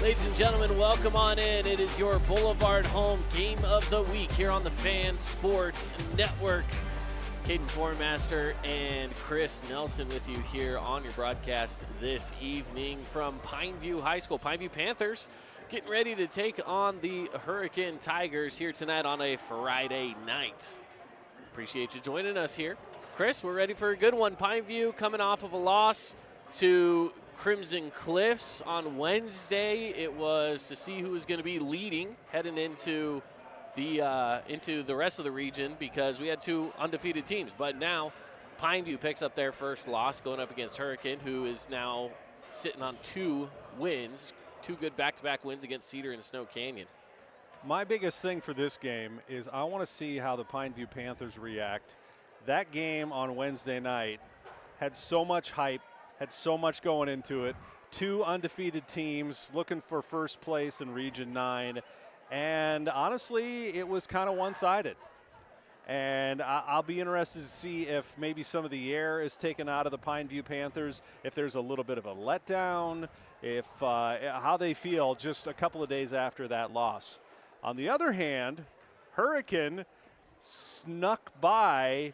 Ladies and gentlemen, welcome on in. It is your Boulevard Home Game of the Week here on the Fan Sports Network. Caden Formaster and Chris Nelson with you here on your broadcast this evening from Pineview High School. Pineview Panthers getting ready to take on the Hurricane Tigers here tonight on a Friday night. Appreciate you joining us here. Chris, we're ready for a good one. Pineview coming off of a loss to Crimson Cliffs on Wednesday. It was to see who was going to be leading heading into the rest of the region because we had two undefeated teams. But now Pineview picks up their first loss going up against Hurricane, who is now sitting on 2 wins, 2 good back-to-back wins against Cedar and Snow Canyon. My biggest thing for this game is I want to see how the Pineview Panthers react. That game on Wednesday night had so much hype, had so much going into it. 2 undefeated teams looking for first place in Region 9. And honestly, it was kind of one-sided. And I'll be interested to see if maybe some of the air is taken out of the Pineview Panthers, if there's a little bit of a letdown, if how they feel just a couple of days after that loss. On the other hand, Hurricane snuck by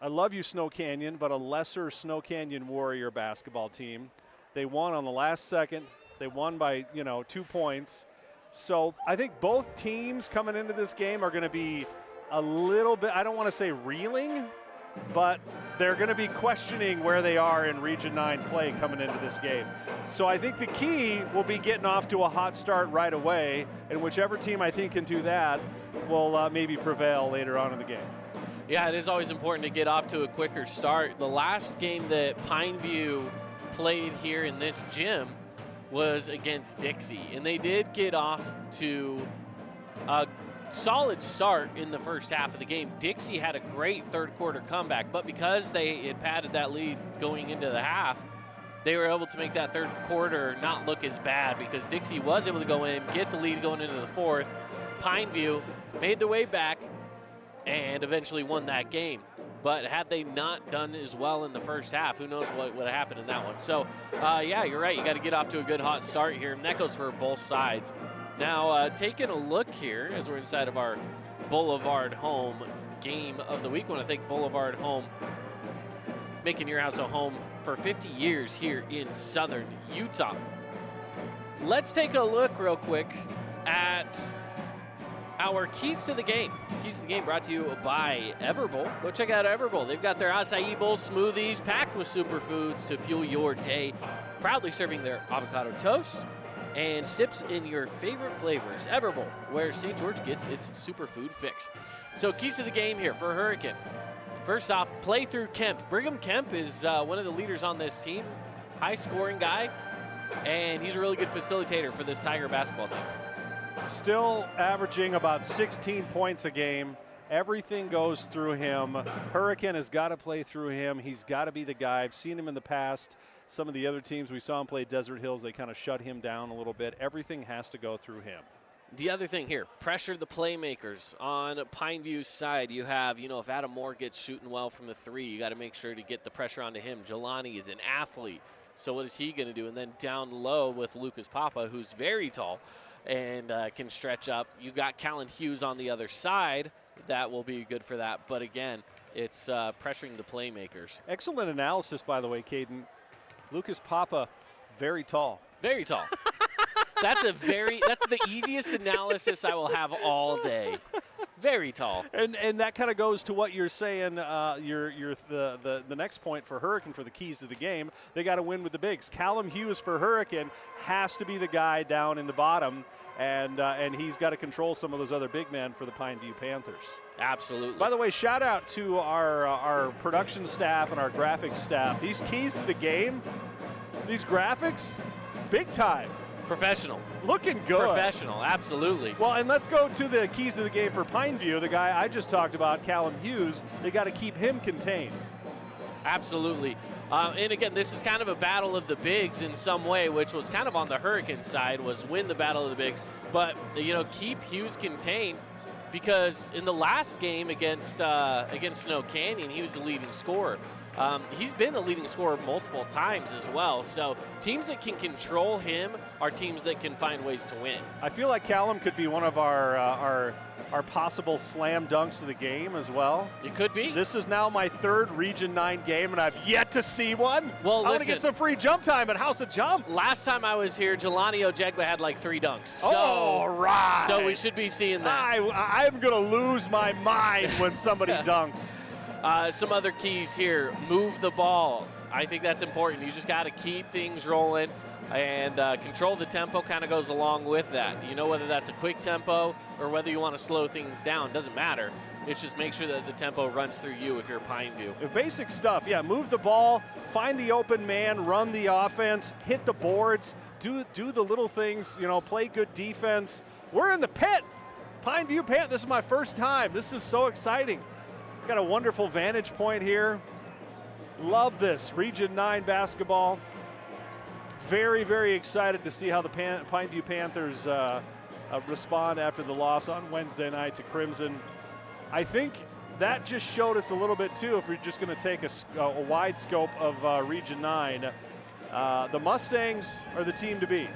I love you, Snow Canyon, but a lesser Snow Canyon Warrior basketball team. They won on the last second. They won by, 2 points. So I think both teams coming into this game are going to be a little bit, I don't want to say reeling, but they're going to be questioning where they are in Region 9 play coming into this game. So I think the key will be getting off to a hot start right away, and whichever team I think can do that will maybe prevail later on in the game. Yeah, it is always important to get off to a quicker start. The last game that Pineview played here in this gym was against Dixie, and they did get off to a solid start in the first half of the game. Dixie had a great third quarter comeback, but because they had padded that lead going into the half, they were able to make that third quarter not look as bad because Dixie was able to go in, get the lead going into the fourth. Pineview made their way back and eventually won that game. But had they not done as well in the first half, who knows what would have happened in that one. So, yeah, you're right. You got to get off to a good hot start here, and that goes for both sides. Now, taking a look here as we're inside of our Boulevard Home Game of the Week. I want to thank Boulevard Home, making your house a home for 50 years here in southern Utah. Let's take a look real quick at our Keys to the Game. Keys to the Game brought to you by Everbowl. Go check out Everbowl. They've got their acai bowl smoothies packed with superfoods to fuel your day. Proudly serving their avocado toast and sips in your favorite flavors. Everbowl, where St. George gets its superfood fix. So Keys to the Game here for Hurricane. First off, play through Kemp. Brigham Kemp is one of the leaders on this team. High-scoring guy, and he's a really good facilitator for this Tiger basketball team. Still averaging about 16 points a game. Everything goes through him. Hurricane has got to play through him. He's got to be the guy. I've seen him in the past. Some of the other teams we saw him play Desert Hills, they kind of shut him down a little bit. Everything has to go through him. The other thing here, pressure the playmakers. On Pineview's side, you have, if Adam Moore gets shooting well from the 3, you got to make sure to get the pressure onto him. Jelani is an athlete, so what is he going to do? And then down low with Lucas Papa, who's very tall and can stretch up. You got Callan Hughes on the other side. That will be good for that. But again, it's pressuring the playmakers. Excellent analysis, by the way, Caden. Lucas Papa, very tall. Very tall. That's the easiest analysis I will have all day. Very tall. And that kind of goes to what you're saying, the next point for Hurricane for the keys to the game. They got to win with the bigs. Callum Hughes for Hurricane has to be the guy down in the bottom, and he's got to control some of those other big men for the Pineview Panthers. Absolutely. By the way, shout out to our production staff and our graphics staff. These keys to the game, these graphics, big time. Professional. Looking good. Professional, absolutely. Well, and let's go to the keys of the game for Pineview. The guy I just talked about, Callum Hughes, they got to keep him contained. Absolutely. And again, this is kind of a battle of the bigs in some way, which was kind of on the Hurricane side, was win the battle of the bigs. But, keep Hughes contained. because in the last game against Snow Canyon, he was the leading scorer. He's been the leading scorer multiple times as well. So teams that can control him are teams that can find ways to win. I feel like Callum could be one of our possible slam dunks of the game as well. It could be. This is now my third Region 9 game, and I've yet to see one. Well, I want to get some free jump time at House of Jump. Last time I was here, Jelani Ojegba had like 3 dunks. So, all right. So we should be seeing that. I'm going to lose my mind when somebody dunks. Some other keys here. Move the ball. I think that's important. You just got to keep things rolling, and control the tempo kind of goes along with that. You know, whether that's a quick tempo or whether you want to slow things down, doesn't matter. It's just make sure that the tempo runs through you if you're Pineview. Basic stuff, yeah. Move the ball, find the open man, run the offense, hit the boards, do the little things, you know, play good defense. We're in the pit. Pineview Panthers, this is my first time. This is so exciting. Got a wonderful vantage point here. Love this Region 9 basketball. Very, very excited to see how the Pineview Panthers respond after the loss on Wednesday night to Crimson. I think that just showed us a little bit too, if we're just going to take a wide scope of Region 9. The Mustangs are the team to beat.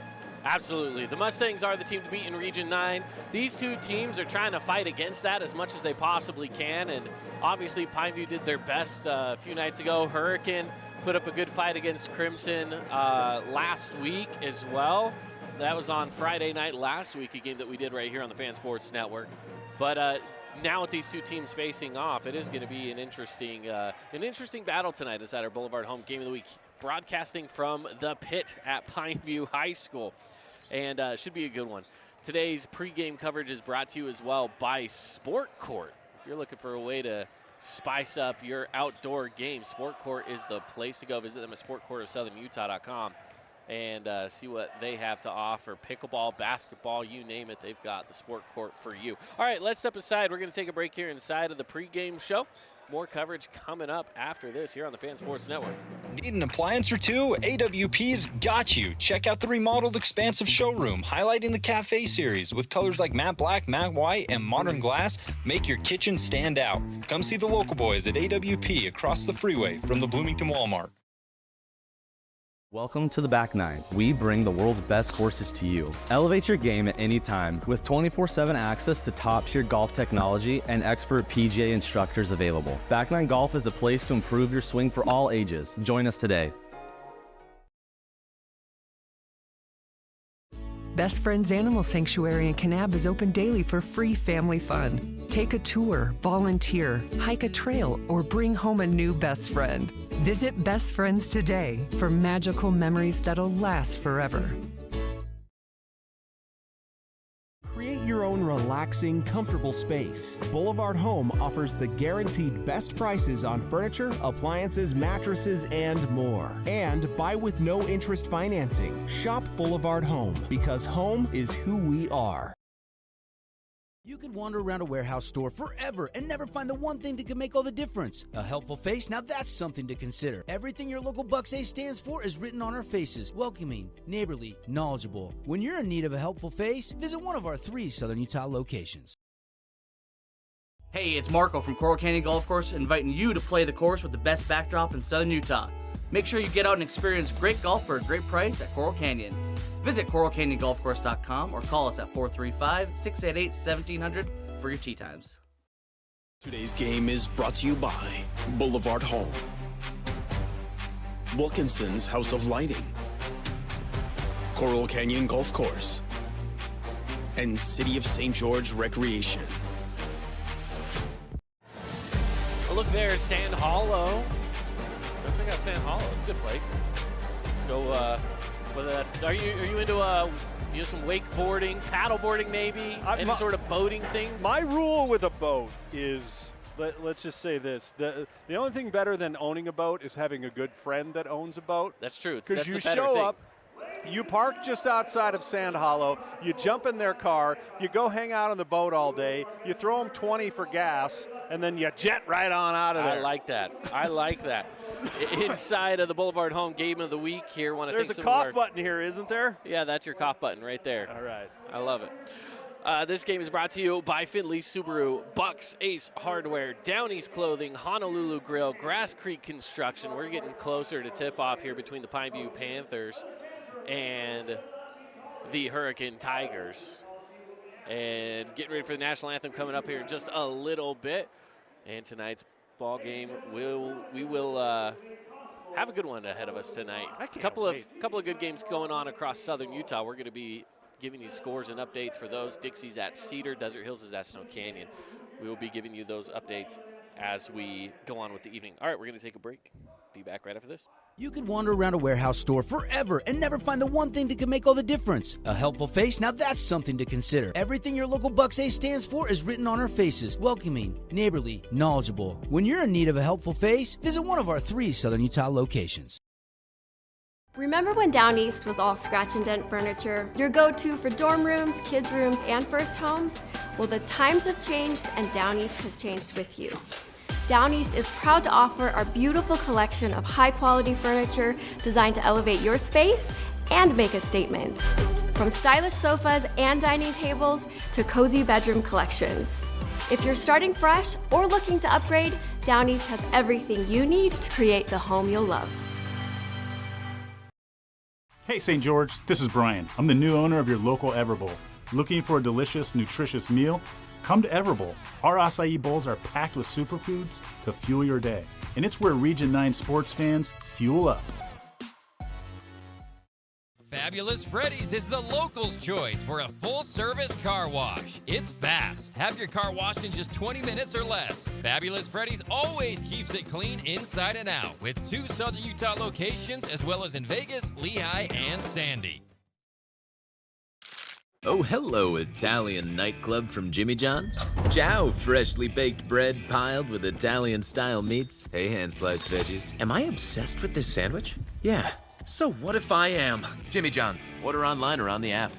Absolutely. The Mustangs are the team to beat in Region 9. These two teams are trying to fight against that as much as they possibly can, and obviously Pineview did their best a few nights ago. Hurricane put up a good fight against Crimson last week as well. That was on Friday night last week, a game that we did right here on the Fan Sports Network. But now with these two teams facing off, it is going to be an interesting battle tonight. It's at our Boulevard Home Game of the Week, broadcasting from the pit at Pineview High School. And should be a good one. Today's pregame coverage is brought to you as well by Sport Court. If you're looking for a way to spice up your outdoor game, Sport Court is the place to go. Visit them at sportcourtofsouthernutah.com and see what they have to offer. Pickleball, basketball, you name it, they've got the Sport Court for you. All right, let's step aside. We're going to take a break here inside of the pregame show. More coverage coming up after this here on the Fan Sports Network. Need an appliance or two? AWP's got you. Check out the remodeled expansive showroom, highlighting the Cafe series with colors like matte black, matte white, and modern glass. Make your kitchen stand out. Come see the local boys at AWP across the freeway from the Bloomington Walmart. Welcome to the Back Nine. We bring the world's best courses to you. Elevate your game at any time with 24/7 access to top-tier golf technology and expert PGA instructors available. Back Nine Golf is a place to improve your swing for all ages. Join us today. Best Friends Animal Sanctuary in Kanab is open daily for free family fun. Take a tour, volunteer, hike a trail, or bring home a new best friend. Visit Best Friends today for magical memories that'll last forever. Create your own relaxing, comfortable space. Boulevard Home offers the guaranteed best prices on furniture, appliances, mattresses, and more. And buy with no interest financing. Shop Boulevard Home, because home is who we are. You could wander around a warehouse store forever and never find the one thing that could make all the difference. A helpful face? Now that's something to consider. Everything your local Bucks A stands for is written on our faces. Welcoming, neighborly, knowledgeable. When you're in need of a helpful face, visit one of our 3 Southern Utah locations. Hey, it's Marco from Coral Canyon Golf Course, inviting you to play the course with the best backdrop in Southern Utah. Make sure you get out and experience great golf for a great price at Coral Canyon. Visit coralcanyongolfcourse.com or call us at 435-688-1700 for your tee times. Today's game is brought to you by Boulevard Home, Wilkinson's House of Lighting, Coral Canyon Golf Course, and City of St. George Recreation. Oh, look there, Sand Hollow. Go check out Sand Hollow. It's a good place. Go. Whether that's are you into some wakeboarding, paddleboarding, maybe any sort of boating things? My rule with a boat is, let's just say this: the only thing better than owning a boat is having a good friend that owns a boat. That's true. Because you show up, you park just outside of Sand Hollow, you jump in their car, you go hang out on the boat all day, you throw them 20 for gas, and then you jet right on out of there. I like that. I like that. Inside of the Boulevard Home Game of the Week here. There's a cough button here, isn't there? Yeah, that's your cough button right there. All right. I love it. This game is brought to you by Findlay Subaru, Bucks Ace Hardware, Down East Clothing, Honolulu Grill, Grass Creek Construction. We're getting closer to tip-off here between the Pineview Panthers and the Hurricane Tigers. And getting ready for the national anthem coming up here in just a little bit. And tonight's ball game, we will have a good one ahead of us tonight. A couple of good games going on across southern Utah. We're going to be giving you scores and updates for those. Dixie's at Cedar, Desert Hills is at Snow Canyon. We will be giving you those updates as we go on with the evening. All right, we're going to take a break. Be back right after this. You could wander around a warehouse store forever and never find the one thing that can make all the difference. A helpful face? Now that's something to consider. Everything your local Bucks Ace stands for is written on our faces. Welcoming, neighborly, knowledgeable. When you're in need of a helpful face, visit one of our 3 Southern Utah locations. Remember when Down East was all scratch and dent furniture? Your go-to for dorm rooms, kids' rooms, and first homes? Well, the times have changed and Down East has changed with you. Down East is proud to offer our beautiful collection of high-quality furniture designed to elevate your space and make a statement. From stylish sofas and dining tables to cozy bedroom collections. If you're starting fresh or looking to upgrade, Down East has everything you need to create the home you'll love. Hey St. George, this is Brian. I'm the new owner of your local Everbowl. Looking for a delicious, nutritious meal? Come to Everbowl. Our acai bowls are packed with superfoods to fuel your day. And it's where Region 9 sports fans fuel up. Fabulous Freddy's is the locals' choice for a full-service car wash. It's fast. Have your car washed in just 20 minutes or less. Fabulous Freddy's always keeps it clean inside and out with 2 Southern Utah locations as well as in Vegas, Lehigh, and Sandy. Oh, hello, Italian nightclub from Jimmy John's. Ciao, freshly baked bread piled with Italian-style meats. Hey, hand-sliced veggies. Am I obsessed with this sandwich? Yeah. So what if I am? Jimmy John's. Order online or on the app.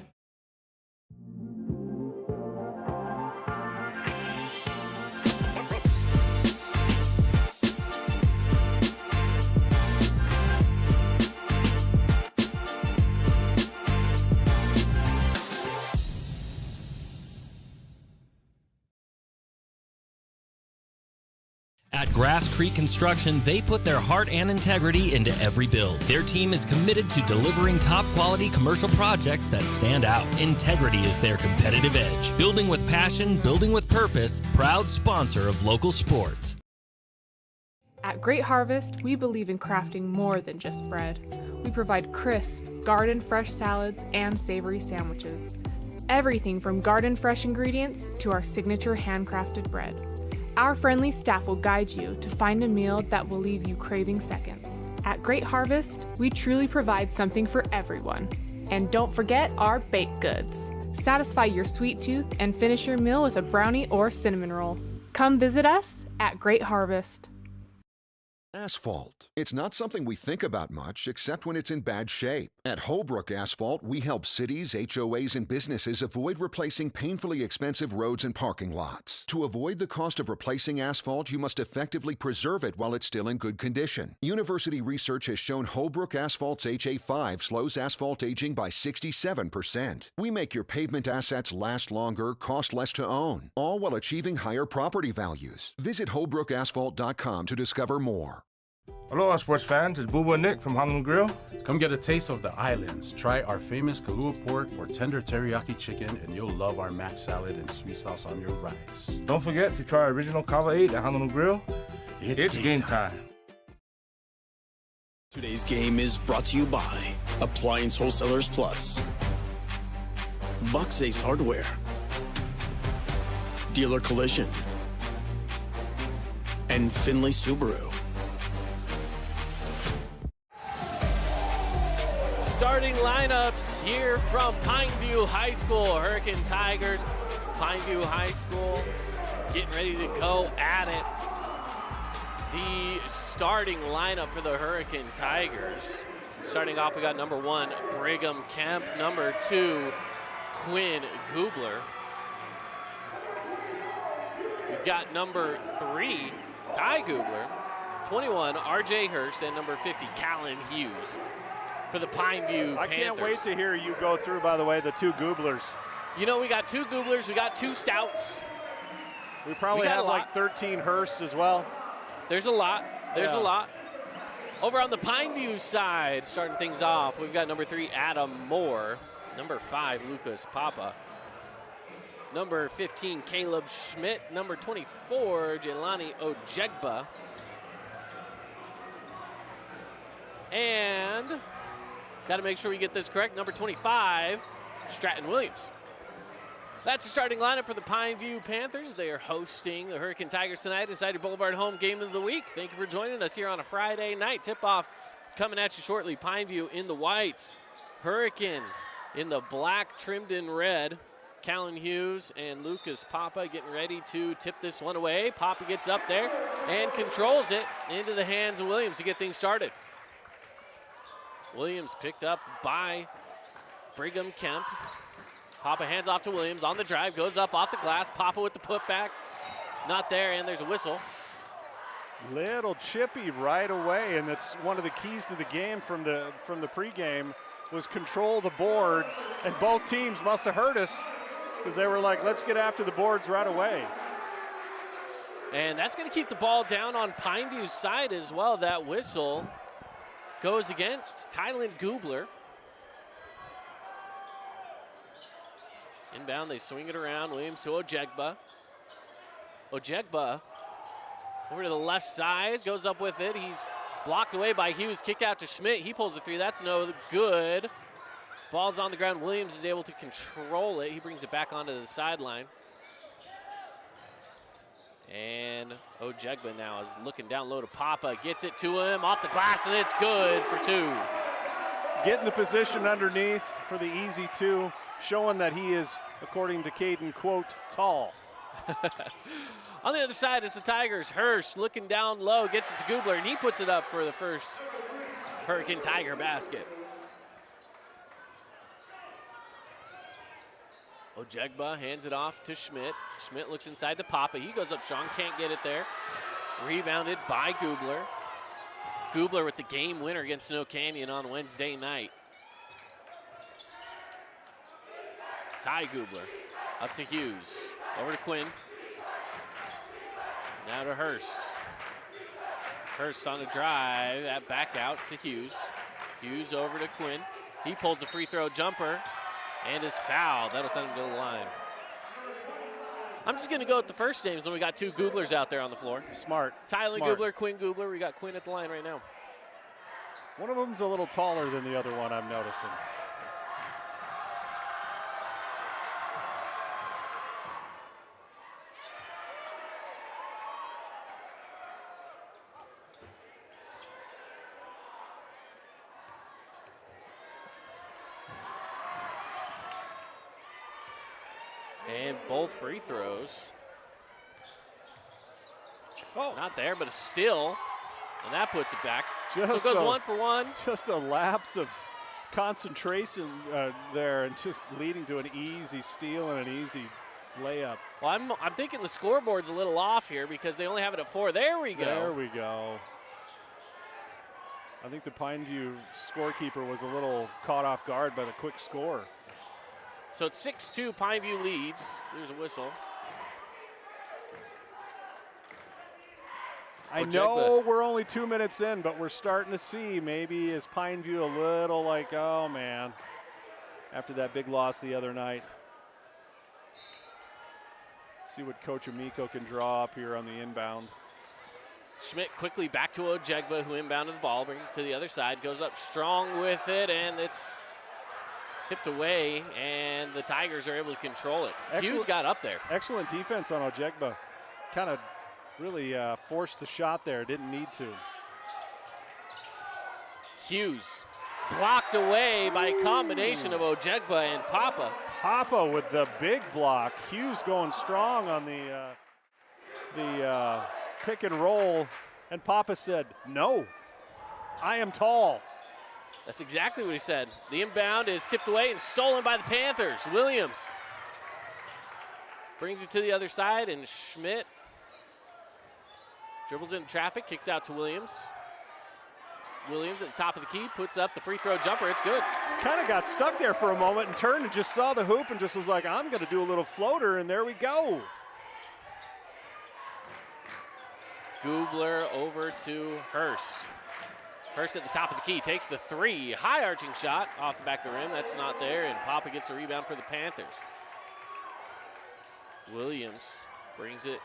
At Grass Creek Construction, they put their heart and integrity into every build. Their team is committed to delivering top-quality commercial projects that stand out. Integrity is their competitive edge. Building with passion, building with purpose, proud sponsor of local sports. At Great Harvest, we believe in crafting more than just bread. We provide crisp, garden-fresh salads and savory sandwiches. Everything from garden-fresh ingredients to our signature handcrafted bread. Our friendly staff will guide you to find a meal that will leave you craving seconds. At Great Harvest, we truly provide something for everyone. And don't forget our baked goods. Satisfy your sweet tooth and finish your meal with a brownie or cinnamon roll. Come visit us at Great Harvest. Asphalt. It's not something we think about much, except when it's in bad shape. At Holbrook Asphalt, we help cities, HOAs, and businesses avoid replacing painfully expensive roads and parking lots. To avoid the cost of replacing asphalt, you must effectively preserve it while it's still in good condition. University research has shown Holbrook Asphalt's HA5 slows asphalt aging by 67%. We make your pavement assets last longer, cost less to own, all while achieving higher property values. Visit holbrookasphalt.com to discover more. Aloha, sports fans. It's Boo and Nick from Honolulu Grill. Come get a taste of the islands. Try our famous Kahlua pork or tender teriyaki chicken, and you'll love our mac salad and sweet sauce on your rice. Don't forget to try our original Kava 8 at Honolulu Grill. It's game time. Today's game is brought to you by Appliance Wholesalers Plus, Bucks Ace Hardware, Dealer Collision, and Findlay Subaru. Starting lineups here from Pineview High School. Hurricane Tigers, Pineview High School getting ready to go at it. The starting lineup for the Hurricane Tigers. Starting off, we got number 1, Brigham Kemp. Number 2, Quinn Gubler. We've got number 3, Ty Gubler. 21, RJ Hurst, and number 50, Callan Hughes. For the Pineview Panthers. I can't wait to hear you go through, by the way, the 2 Gooblers. You know, we got 2 Gooblers, we got 2 Stouts. We probably have like 13 Hearsts as well. There's a lot. There's a lot. Over on the Pineview side, starting things off, we've got number 3, Adam Moore. Number 5, Lucas Papa. Number 15, Caleb Schmidt. Number 24, Jelani Ojegba. And got to make sure we get this correct. Number 25, Stratton Williams. That's the starting lineup for the Pineview Panthers. They are hosting the Hurricane Tigers tonight inside your Boulevard home game of the week. Thank you for joining us here on a Friday night. Tip-off coming at you shortly. Pineview in the whites. Hurricane in the black, trimmed in red. Callan Hughes and Lucas Papa getting ready to tip this one away. Papa gets up there and controls it into the hands of Williams to get things started. Williams picked up by Brigham Kemp. Papa hands off to Williams on the drive, goes up off the glass. Papa with the putback, not there, and there's a whistle. Little chippy right away, and that's one of the keys to the game from the pregame was control the boards, and both teams must have heard us because they were like, let's get after the boards right away. And that's going to keep the ball down on Pineview's side as well. That whistle goes against Tylen Gubler. Inbound, they swing it around. Williams to Ojegba. Ojegba over to the left side, goes up with it. He's blocked away by Hughes. Kick out to Schmidt. He pulls a 3. That's no good. Ball's on the ground. Williams is able to control it. He brings it back onto the sideline. And Ojegba now is looking down low to Papa. Gets it to him off the glass, and it's good for 2. Getting the position underneath for the easy 2. Showing that he is, according to Caden, quote, tall. On the other side is the Tigers. Hurst looking down low, gets it to Gubler, and he puts it up for the first Hurricane Tiger basket. Ojegba hands it off to Schmidt. Schmidt looks inside to Papa. He goes up strong, can't get it there. Rebounded by Gubler. Gubler with the game winner against Snow Canyon on Wednesday night. Ty Gubler up to Hughes, over to Quinn. Now to Hurst. Hurst on the drive, that back out to Hughes. Hughes over to Quinn. He pulls the free throw jumper and is fouled. That'll send him to the line. I'm just gonna go with the first names when we got 2 Gublers out there on the floor. Smart. Tylen Gubler, Quinn Gubler. We got Quinn at the line right now. One of them's a little taller than the other one, I'm noticing. And both free throws. Oh. Not there, but a steal. And that puts it back. So it goes 1 for 1. Just a lapse of concentration there and just leading to an easy steal and an easy layup. Well, I'm thinking the scoreboard's a little off here because they only have it at 4. There we go. There we go. I think the Pineview scorekeeper was a little caught off guard by the quick score. So it's 6-2, Pineview leads. There's a whistle. I know we're only 2 minutes in, but we're starting to see maybe is Pineview a little like, oh man, after that big loss the other night. See what Coach Amico can draw up here on the inbound. Schmidt quickly back to Ojegba, who inbounded the ball, brings it to the other side, goes up strong with it, and it's tipped away, and the Tigers are able to control it. Hughes got up there. Excellent defense on Ojegba. Kind of really forced the shot there, didn't need to. Hughes blocked away by a combination of Ojegba and Papa. Papa with the big block. Hughes going strong on the pick and roll, and Papa said, no, I am tall. That's exactly what he said. The inbound is tipped away and stolen by the Panthers. Williams brings it to the other side, and Schmidt dribbles into traffic, kicks out to Williams. Williams at the top of the key puts up the free throw jumper. It's good. Kind of got stuck there for a moment and turned and just saw the hoop and just was like, I'm going to do a little floater, and there we go. Gubler over to Hurst. Hurst at the top of the key takes the three. High arching shot off the back of the rim. That's not there, and Papa gets the rebound for the Panthers. Williams brings it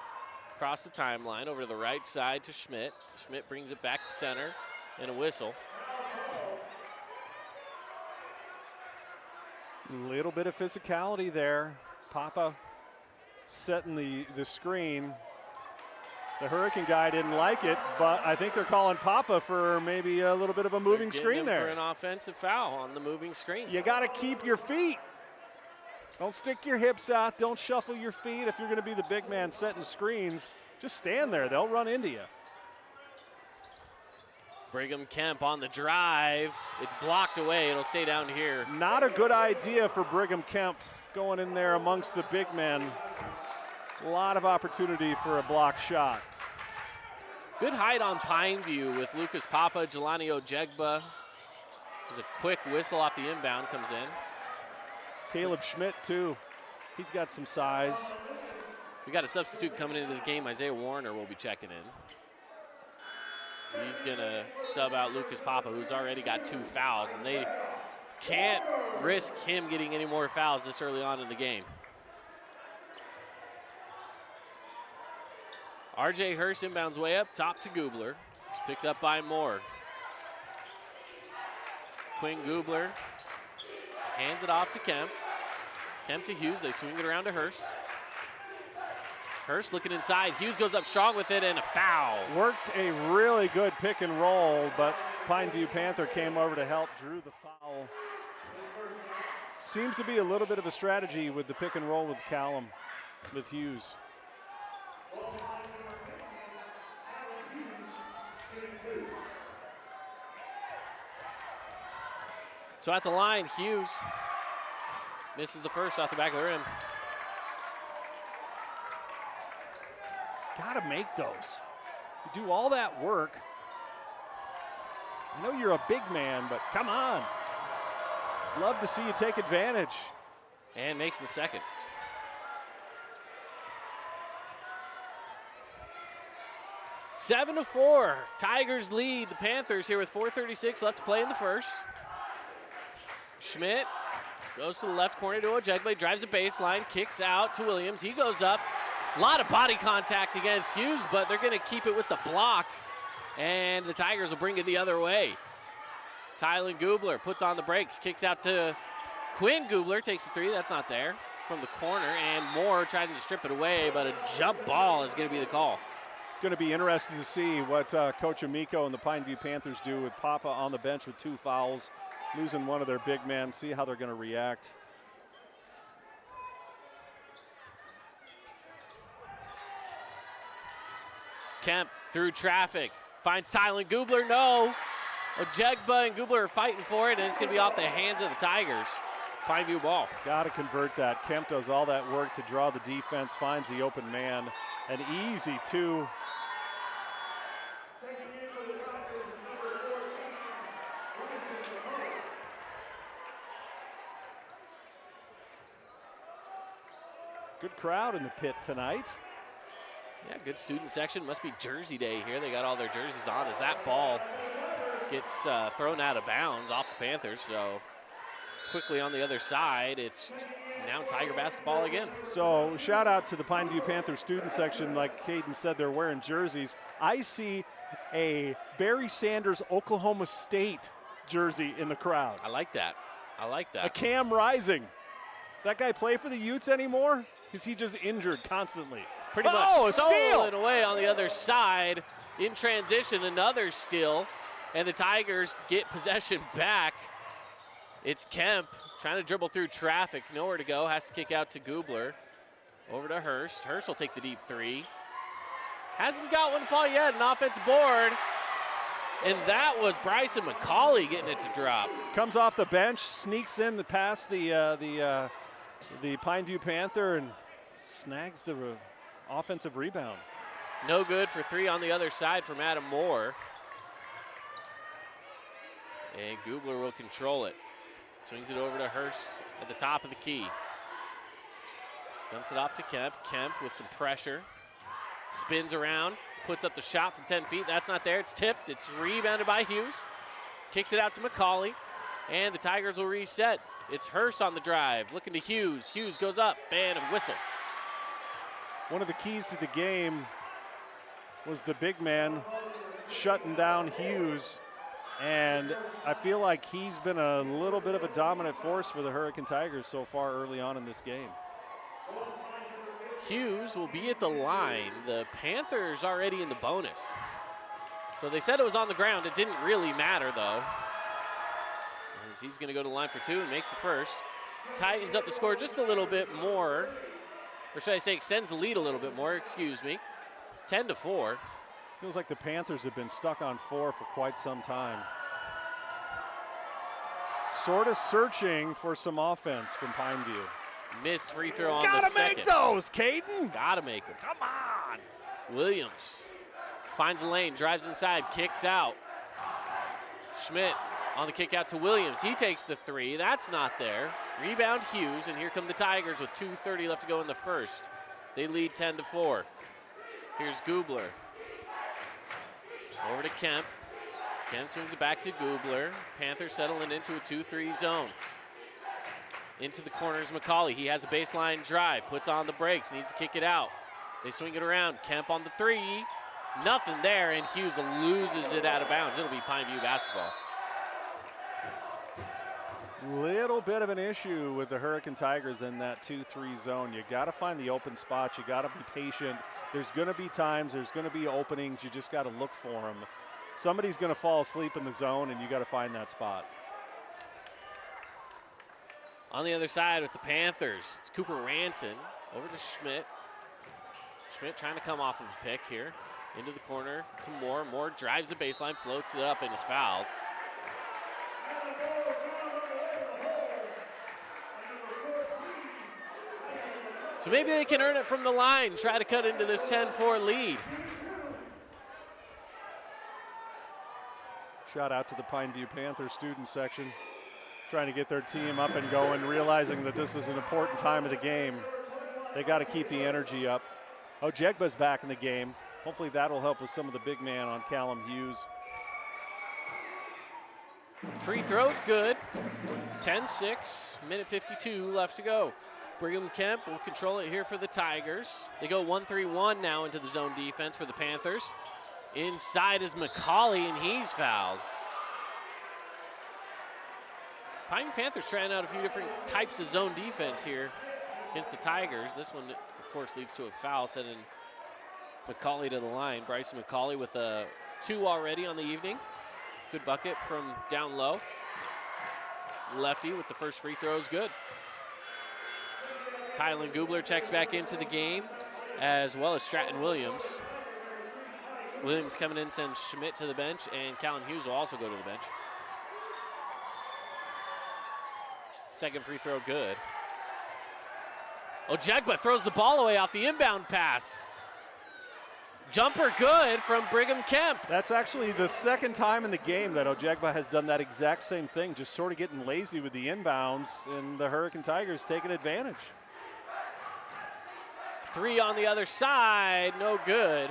across the timeline over to the right side to Schmidt. Schmidt brings it back to center and a whistle. A little bit of physicality there. Papa setting the screen. The Hurricane guy didn't like it, but I think they're calling Papa for maybe a little bit of a moving screen there. For an offensive foul on the moving screen. You got to keep your feet. Don't stick your hips out. Don't shuffle your feet. If you're going to be the big man setting screens, just stand there. They'll run into you. Brigham Kemp on the drive. It's blocked away. It'll stay down here. Not a good idea for Brigham Kemp going in there amongst the big men. A lot of opportunity for a block shot. Good height on Pineview with Lucas Papa, Jelani Ojegba. There's a quick whistle off the inbound, comes in. Caleb Schmidt, too. He's got some size. We got a substitute coming into the game. Isaiah Warner will be checking in. He's going to sub out Lucas Papa, who's already got 2 fouls, and they can't risk him getting any more fouls this early on in the game. RJ Hurst inbounds way up top to Gubler. He's picked up by Moore. Quinn Gubler hands it off to Kemp. Kemp to Hughes. They swing it around to Hurst. Hurst looking inside. Hughes goes up strong with it and a foul. Worked a really good pick and roll, but Pineview Panther came over to help, drew the foul. Seems to be a little bit of a strategy with the pick and roll with Callum, with Hughes. So at the line, Hughes misses the first off the back of the rim. Gotta make those. You do all that work. I know you're a big man, but come on. Love to see you take advantage. And makes the second. Seven to 4. Tigers lead the Panthers here with 4:36 left to play in the first. Schmidt goes to the left corner to Ojegba, drives the baseline, kicks out to Williams. He goes up. A lot of body contact against Hughes, but they're going to keep it with the block, and the Tigers will bring it the other way. Tylen Gubler puts on the brakes, kicks out to Quinn Gubler, takes a three. That's not there from the corner, and Moore trying to strip it away, but a jump ball is going to be the call. Going to be interesting to see what Coach Amico and the Pineview Panthers do with Papa on the bench with 2 fouls, losing one of their big men. See how they're going to react. Kemp through traffic, finds Tylen Gubler, no. Ojegba and Gubler are fighting for it, and it's going to be off the hands of the Tigers. Pineview ball. Got to convert that. Kemp does all that work to draw the defense, finds the open man. An easy 2. Good crowd in the pit tonight. Yeah, good student section. Must be Jersey Day here. They got all their jerseys on as that ball gets thrown out of bounds off the Panthers. So quickly on the other side, it's now Tiger basketball again. So shout out to the Pineview Panther student section. Like Caden said, they're wearing jerseys. I see a Barry Sanders Oklahoma State jersey in the crowd. I like that. I like that. A Cam Rising. That guy play for the Utes anymore? Is he just injured constantly? Pretty much stolen away on the other side. In transition, another steal, and the Tigers get possession back. It's Kemp trying to dribble through traffic, nowhere to go, has to kick out to Gubler. Over to Hurst. Hurst will take the deep 3. Hasn't got one fall yet, an offensive board. And that was Bryson McCauley getting it to drop. Comes off the bench, sneaks in past the Pineview Panther and snags the offensive rebound. No good for 3 on the other side from Adam Moore. And Gubler will control it. Swings it over to Hurst at the top of the key. Dumps it off to Kemp. Kemp with some pressure. Spins around, puts up the shot from 10 feet. That's not there. It's tipped. It's rebounded by Hughes. Kicks it out to McCauley. And the Tigers will reset. It's Hurst on the drive, looking to Hughes. Hughes goes up, and a whistle. One of the keys to the game was the big man shutting down Hughes. And I feel like he's been a little bit of a dominant force for the Hurricane Tigers so far early on in this game. Hughes will be at the line. The Panthers already in the bonus. So they said it was on the ground. It didn't really matter, though, as he's going to go to the line for two and makes the first. Tightens up the score just a little bit more, or should I say extends the lead a little bit more, excuse me. 10-4. Feels like the Panthers have been stuck on 4 for quite some time. Sort of searching for some offense from Pineview. Missed free throw on Gotta the second. make those, Caden. Gotta make them. Come on. Williams finds the lane, drives inside, kicks out. Schmidt on the kick out to Williams. He takes the three. That's not there. Rebound Hughes, and here come the Tigers with 2:30 left to go in the first. They lead 10-4. Here's Gubler. Over to Kemp. Kemp swings it back to Gubler. Panthers settling into a 2-3 zone. Into the corners, McCauley. He has a baseline drive, puts on the brakes, needs to kick it out. They swing it around. Kemp on the three. Nothing there, and Hughes loses it out of bounds. It'll be Pineview basketball. Little bit of an issue with the Hurricane Tigers in that 2-3 zone. You got to find the open spots. You got to be patient. There's going to be times, there's going to be openings. You just got to look for them. Somebody's going to fall asleep in the zone, and you got to find that spot. On the other side with the Panthers, it's Cooper Ranson over to Schmidt. Schmidt trying to come off of a pick here. Into the corner to Moore. Moore drives the baseline, floats it up, and is fouled. So maybe they can earn it from the line, try to cut into this 10-4 lead. Shout out to the Pineview Panthers student section, trying to get their team up and going, realizing that this is an important time of the game. They got to keep the energy up. Ojegba's back in the game. Hopefully that'll help with some of the big man on Callum Hughes. Free throw's good. 10-6, minute 52 left to go. Brigham Kemp will control it here for the Tigers. They go 1-3-1 now into the zone defense for the Panthers. Inside is McCauley, and he's fouled. Pine Panthers trying out a few different types of zone defense here against the Tigers. This one, of course, leads to a foul, sending McCauley to the line. Bryson McCauley with a 2 already on the evening. Good bucket from down low. Lefty with the first free throw is good. Tylen Gubler checks back into the game, as well as Stratton Williams. Williams coming in sends Schmidt to the bench, and Callum Hughes will also go to the bench. Second free throw good. Ojegba throws the ball away off the inbound pass. Jumper good from Brigham Kemp. That's actually the second time in the game that Ojegba has done that exact same thing, just sort of getting lazy with the inbounds, and the Hurricane Tigers taking advantage. 3 on the other side, no good.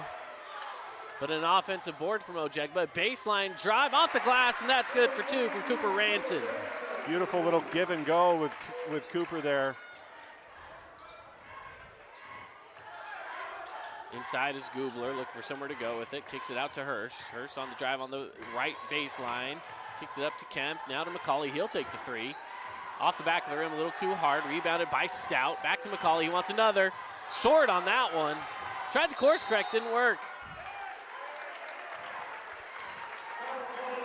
But an offensive board from Ojegba. Baseline drive off the glass, and that's good for 2 from Cooper Ranson. Beautiful little give and go with Cooper there. Inside is Gubler, looking for somewhere to go with it. Kicks it out to Hurst. Hurst on the drive on the right baseline. Kicks it up to Kemp. Now to McCauley. He'll take the 3. Off the back of the rim a little too hard. Rebounded by Stout. Back to McCauley. He wants another. Short on that one. Tried the course correct. Didn't work.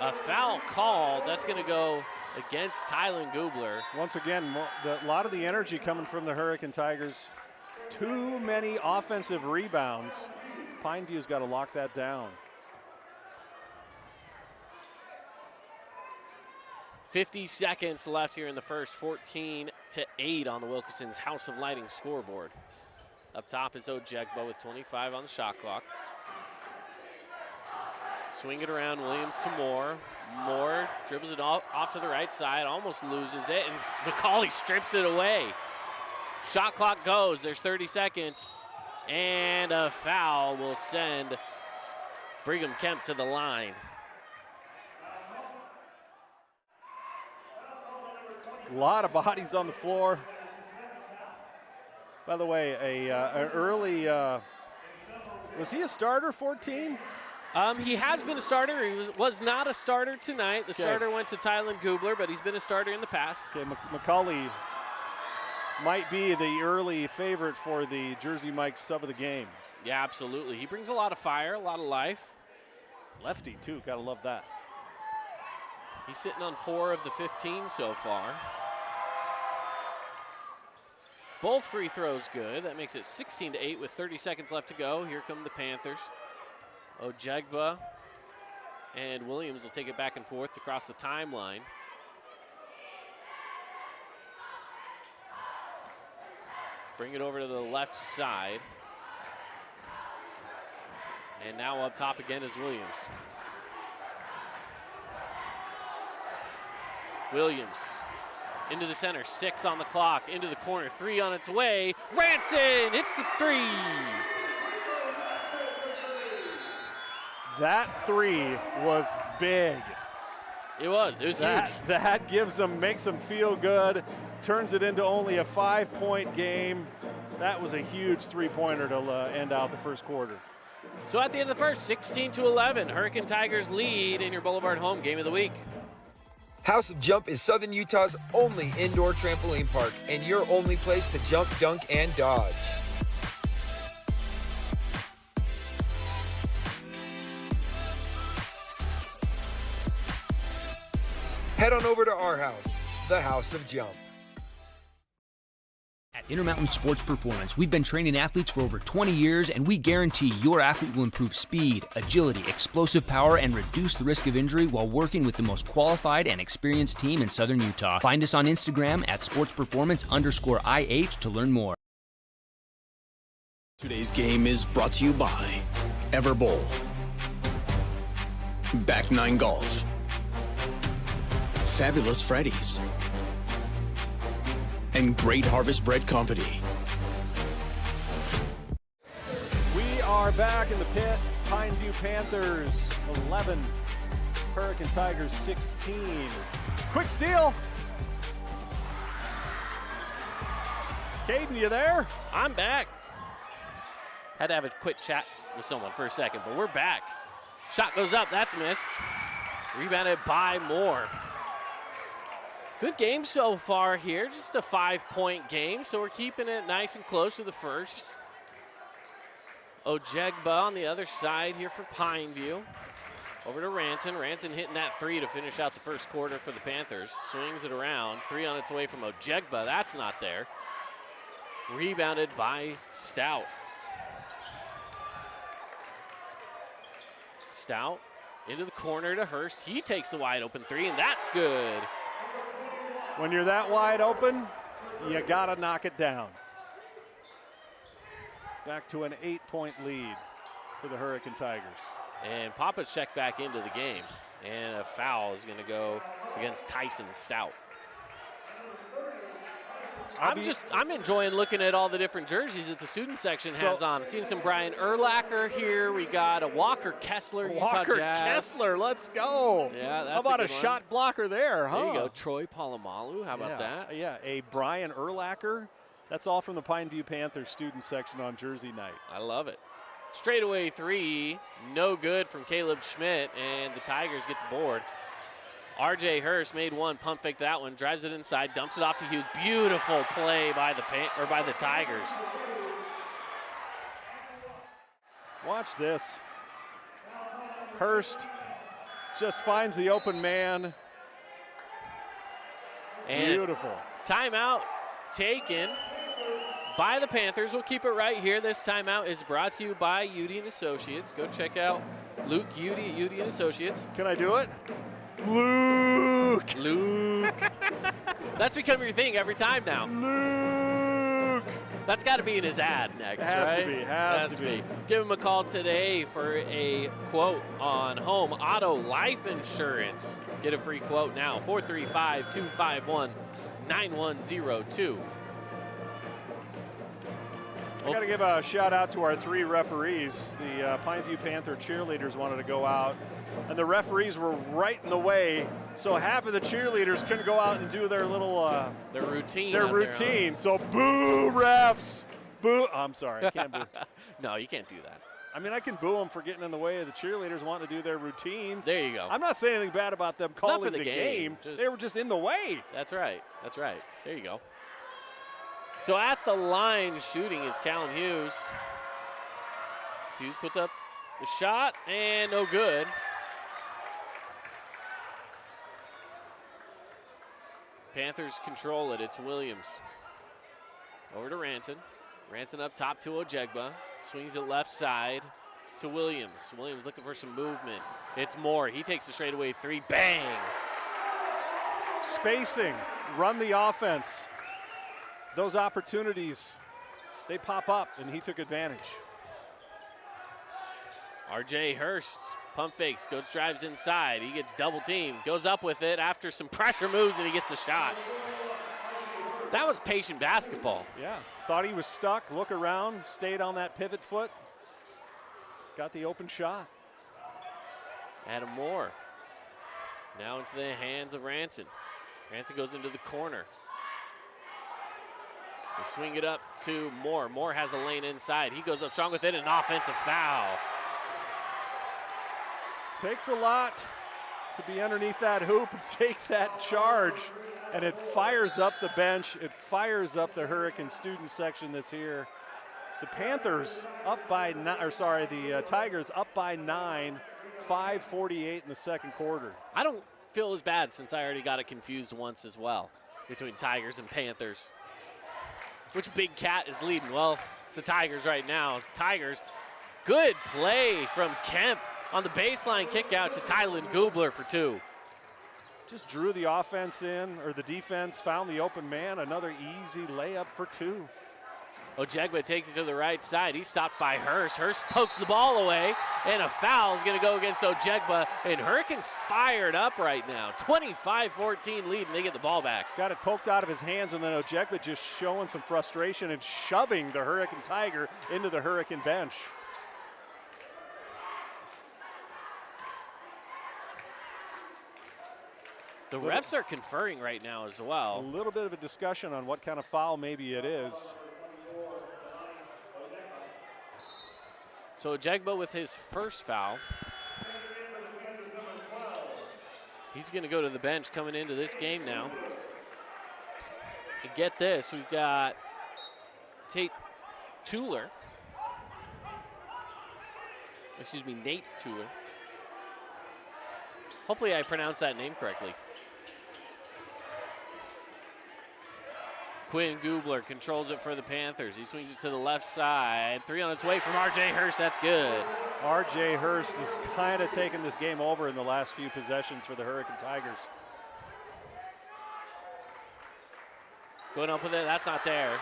A foul called. That's going to go against Tylen Gubler. Once again, a lot of the energy coming from the Hurricane Tigers. Too many offensive rebounds. Pineview's got to lock that down. 50 seconds left here in the first. 14-8 on the Wilkinson's House of Lighting scoreboard. Up top is Ojegba with 25 on the shot clock. Swing it around, Williams to Moore. Moore dribbles it off to the right side, almost loses it, and McCauley strips it away. Shot clock goes, there's 30 seconds, and a foul will send Brigham Kemp to the line. A lot of bodies on the floor. By the way, an early, was he a starter, 14? He has been a starter. He was not a starter tonight. The starter went to Tylen Gubler, but he's been a starter in the past. Okay, McCauley might be the early favorite for the Jersey Mike's sub of the game. Yeah, absolutely. He brings a lot of fire, a lot of life. Lefty, too. Gotta love that. He's sitting on 4 of the 15 so far. Both free throws good. That makes it 16-8 with 30 seconds left to go. Here come the Panthers. Ojegba and Williams will take it back and forth across the timeline. Bring it over to the left side. And now up top again is Williams. Williams into the center, 6 on the clock, into the corner, 3 on its way. Ranson hits the 3. That 3 was big. It was huge. That makes them feel good, turns it into only a 5-point game. That was a huge three-pointer to end out the first quarter. So at the end of the first, 16-11, Hurricane Tigers lead in your Boulevard home game of the week. House of Jump is Southern Utah's only indoor trampoline park and your only place to jump, dunk, and dodge. Head on over to our house, the House of Jump. At Intermountain Sports Performance, we've been training athletes for over 20 years, and we guarantee your athlete will improve speed, agility, explosive power, and reduce the risk of injury while working with the most qualified and experienced team in Southern Utah. Find us on Instagram at sportsperformance_IH to learn more. Today's game is brought to you by Everbowl, Back 9 Golf, Fabulous Freddy's, and Great Harvest Bread Company. We are back in the pit. Pineview Panthers 11, Hurricane Tigers 16. Quick steal. Caden, you there? I'm back. Had to have a quick chat with someone for a second, but we're back. Shot goes up, that's missed. Rebounded by Moore. Good game so far here, just a 5-point game, so we're keeping it nice and close to the first. Ojegba on the other side here for Pineview. Over to Ranson. Ranson hitting that 3 to finish out the first quarter for the Panthers. Swings it around, 3 on its way from Ojegba, that's not there. Rebounded by Stout. Stout into the corner to Hurst. He takes the wide open 3, and that's good. When you're that wide open, you gotta knock it down. Back to an 8-point lead for the Hurricane Tigers. And Papa's checked back into the game. And a foul is gonna go against Tyson Stout. I'm enjoying looking at all the different jerseys that the student section has on. I'm seeing some Brian Urlacher here. We got a Walker Kessler, Utah Walker Jazz. Kessler, let's go. Yeah, that's How about a a good one. shot blocker there, huh? There you go, Troy Polamalu. How about that? Yeah, a Brian Urlacher. That's all from the Pineview Panthers student section on Jersey night. I love it. Straightaway 3, no good from Caleb Schmidt, and the Tigers get the board. RJ Hurst made one, pump fake that one, drives it inside, dumps it off to Hughes. Beautiful play by the Tigers. Watch this. Hurst just finds the open man. And beautiful. Timeout taken by the Panthers. We'll keep it right here. This timeout is brought to you by Udy & Associates. Go check out Luke Udy at Udy & Associates. Can I do it? Luke. That's become your thing every time now. Luke. That's got to be in his ad next, Has right? to be. Has to be. Give him a call today for a quote on home auto life insurance. Get a free quote now. 435-251-9102. I got to give a shout out to our 3 referees. The Pineview Panther cheerleaders wanted to go out, and the referees were right in the way. So half of the cheerleaders couldn't go out and do their little their routine. So boo, refs, boo. I'm sorry, I can't boo. No, you can't do that. I mean, I can boo them for getting in the way of the cheerleaders wanting to do their routines. There you go. I'm not saying anything bad about them calling Not for the game. They were just in the way. That's right. That's right. There you go. So at the line shooting is Callan Hughes. Hughes puts up the shot and no good. Panthers control it. It's Williams. Over to Ranson. Ranson up top to Ojegba. Swings it left side to Williams. Williams looking for some movement. It's Moore. He takes a straightaway 3. Bang! Spacing. Run the offense. Those opportunities, they pop up, and he took advantage. RJ Hurst pump fakes, goes drives inside. He gets double teamed, goes up with it after some pressure moves, and he gets the shot. That was patient basketball. Yeah, thought he was stuck, look around, stayed on that pivot foot, got the open shot. Adam Moore now into the hands of Ranson. Ranson goes into the corner. They swing it up to Moore. Moore has a lane inside. He goes up strong with it, an offensive foul. Takes a lot to be underneath that hoop and take that charge, and it fires up the bench. It fires up the Hurricane student section that's here. The Panthers up by the Tigers up by 9, 5:48 in the second quarter. I don't feel as bad since I already got it confused once as well between Tigers and Panthers. Which big cat is leading? Well, it's the Tigers right now. It's the Tigers. Good play from Kemp on the baseline kick out to Tylen Gubler for 2. Just drew the offense in, or the defense, found the open man. Another easy layup for 2. Ojegba takes it to the right side. He's stopped by Hurst. Hurst pokes the ball away, and a foul is going to go against Ojegba. And Hurricanes fired up right now. 25-14 lead, and they get the ball back. Got it poked out of his hands, and then Ojegba just showing some frustration and shoving the Hurricane Tiger into the Hurricane bench. The refs are conferring right now as well. A little bit of a discussion on what kind of foul maybe it is. So Ojegba with his first foul. He's going to go to the bench coming into this game now. And get this, we've got Nate Tuller. Hopefully I pronounced that name correctly. Quinn Gubler controls it for the Panthers. He swings it to the left side. 3 on its way from RJ Hurst. That's good. RJ Hurst has kind of taken this game over in the last few possessions for the Hurricane Tigers. Going up with it. That's not there.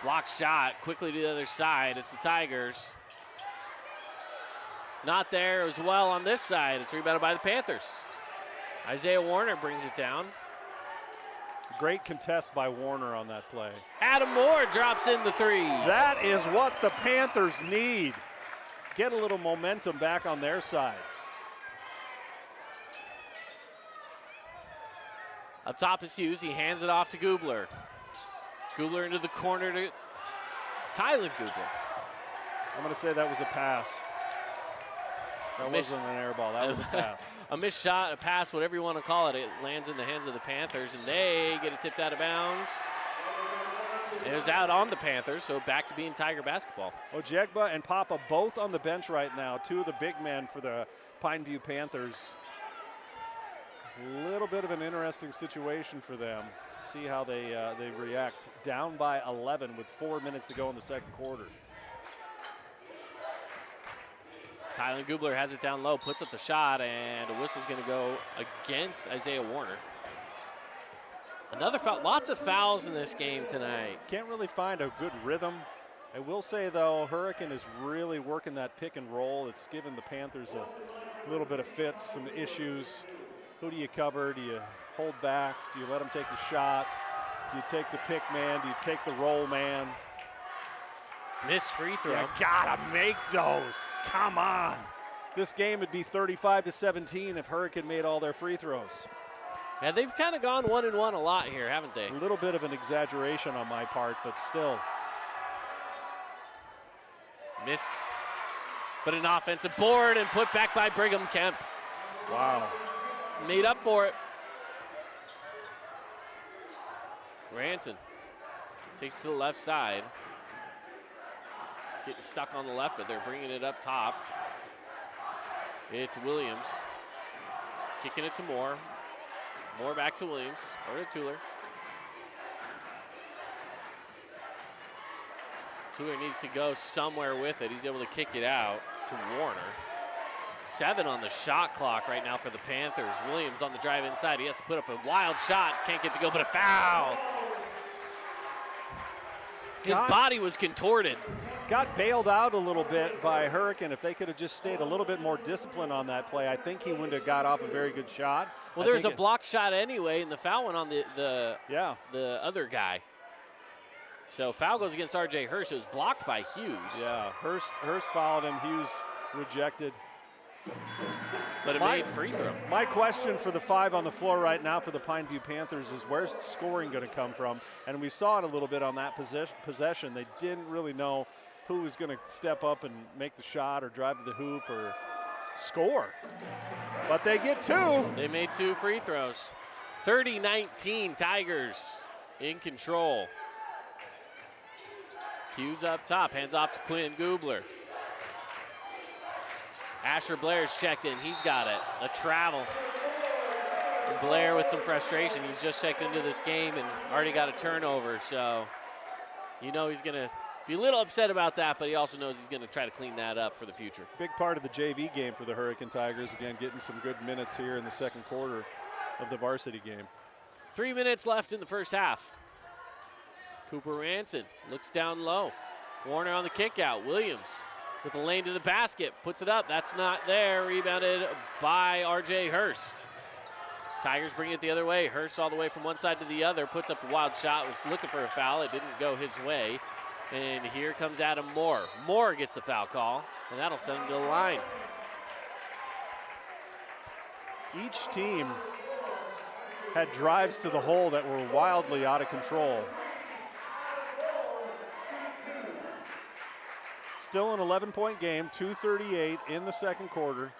Block shot quickly to the other side. It's the Tigers. Not there as well on this side. It's rebounded by the Panthers. Isaiah Warner brings it down. Great contest by Warner on that play. Adam Moore drops in the 3. That is what the Panthers need. Get a little momentum back on their side. Up top is Hughes. He hands it off to Gubler. Gubler into the corner to Tylen Gubler. I'm going to say that was a pass. That wasn't an air ball. That was a pass. A missed shot, a pass, whatever you want to call it. It lands in the hands of the Panthers, and they get it tipped out of bounds. It was out on the Panthers, so back to being Tiger basketball. Ojegba and Papa both on the bench right now. 2 of the big men for the Pineview Panthers. A little bit of an interesting situation for them. See how they react. Down by 11 with 4 minutes to go in the second quarter. Tylen Gubler has it down low, puts up the shot, and a whistle's going to go against Isaiah Warner. Another foul. Lots of fouls in this game tonight. Can't really find a good rhythm. I will say, though, Hurricane is really working that pick and roll. It's given the Panthers a little bit of fits, some issues. Who do you cover? Do you hold back? Do you let them take the shot? Do you take the pick man? Do you take the roll man? Missed free throw. You gotta make those. Come on. This game would be 35-17 if Hurricane made all their free throws. Yeah, they've kind of gone 1-1 a lot here, haven't they? A little bit of an exaggeration on my part, but still. Missed, but an offensive board and put back by Brigham Kemp. Wow. Made up for it. Ranson takes it to the left side. Getting stuck on the left, but they're bringing it up top. It's Williams. Kicking it to Moore. Moore back to Williams, or to Tuller. Tuller needs to go somewhere with it. He's able to kick it out to Warner. 7 on the shot clock right now for the Panthers. Williams on the drive inside. He has to put up a wild shot. Can't get to go, but a foul. His body was contorted. Got bailed out a little bit by Hurricane. If they could have just stayed a little bit more disciplined on that play, I think he wouldn't have got off a very good shot. Well, there's a blocked shot anyway, and the foul went on the other guy. So foul goes against R.J. Hurst. It was blocked by Hughes. Yeah, Hurst fouled him. Hughes rejected. But it made free throw. My question for the 5 on the floor right now for the Pineview Panthers is where's the scoring going to come from? And we saw it a little bit on that possession. They didn't really know who was going to step up and make the shot or drive to the hoop or score. But they get 2. They made 2 free throws. 30-19, Tigers in control. Hughes up top, hands off to Quinn Gubler. Asher Blair's checked in, he's got it, a travel. And Blair with some frustration, he's just checked into this game and already got a turnover, so you know he's gonna be a little upset about that, but he also knows he's gonna try to clean that up for the future. Big part of the JV game for the Hurricane Tigers, again, getting some good minutes here in the second quarter of the varsity game. 3 minutes left in the first half. Cooper Ranson looks down low. Warner on the kick out, Williams with a lane to the basket, puts it up, that's not there, rebounded by R.J. Hurst. Tigers bring it the other way, Hurst all the way from one side to the other, puts up a wild shot, was looking for a foul, it didn't go his way. And here comes Adam Moore. Moore gets the foul call, and that'll send him to the line. Each team had drives to the hole that were wildly out of control. Still an 11-point game, 2:38 in the second quarter.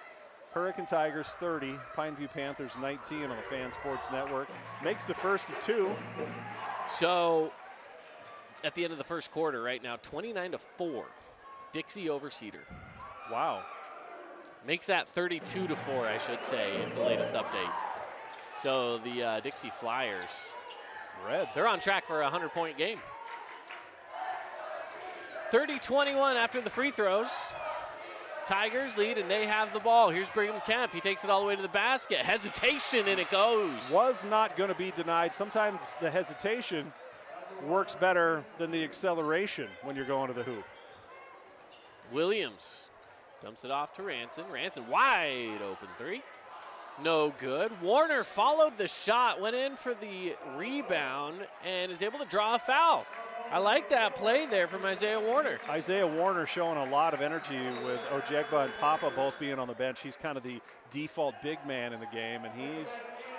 Hurricane Tigers 30, Pineview Panthers 19 on the Fan Sports Network. Makes the first of 2. So at the end of the first quarter right now, 29-4, Dixie over Cedar. Wow. Makes that 32-4, I should say, is the latest update. So the Dixie Flyers, Reds, they're on track for a 100-point game. 30-21 after the free throws. Tigers lead, and they have the ball. Here's Brigham Kemp. He takes it all the way to the basket. Hesitation, and it goes. Was not going to be denied. Sometimes the hesitation works better than the acceleration when you're going to the hoop. Williams dumps it off to Ranson. Ranson wide open 3. No good. Warner followed the shot, went in for the rebound, and is able to draw a foul. I like that play there from Isaiah Warner. Isaiah Warner showing a lot of energy with Ojegba and Papa both being on the bench. He's kind of the default big man in the game, and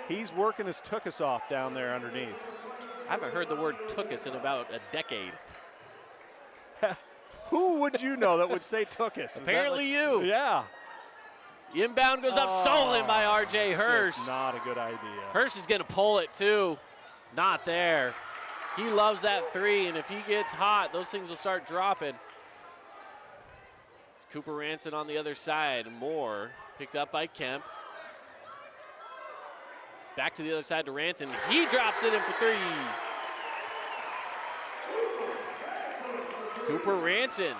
he's working his tookus off down there underneath. I haven't heard the word tookus in about a decade. Who would you know that would say tookus? Apparently you. Yeah. Inbound goes up, stolen by R.J. Hurst. Just not a good idea. Hurst is going to pull it too. Not there. He loves that 3, and if he gets hot, those things will start dropping. It's Cooper Ranson on the other side. Moore picked up by Kemp. Back to the other side to Ranson. He drops it in for 3. Cooper Ranson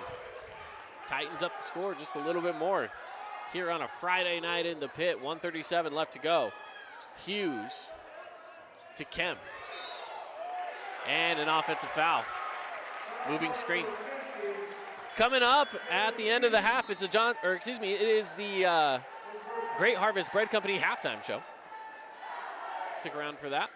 tightens up the score just a little bit more here on a Friday night in the pit. 1:37 left to go. Hughes to Kemp. And an offensive foul. Moving screen. Coming up at the end of the half is it is the Great Harvest Bread Company halftime show. Stick around for that.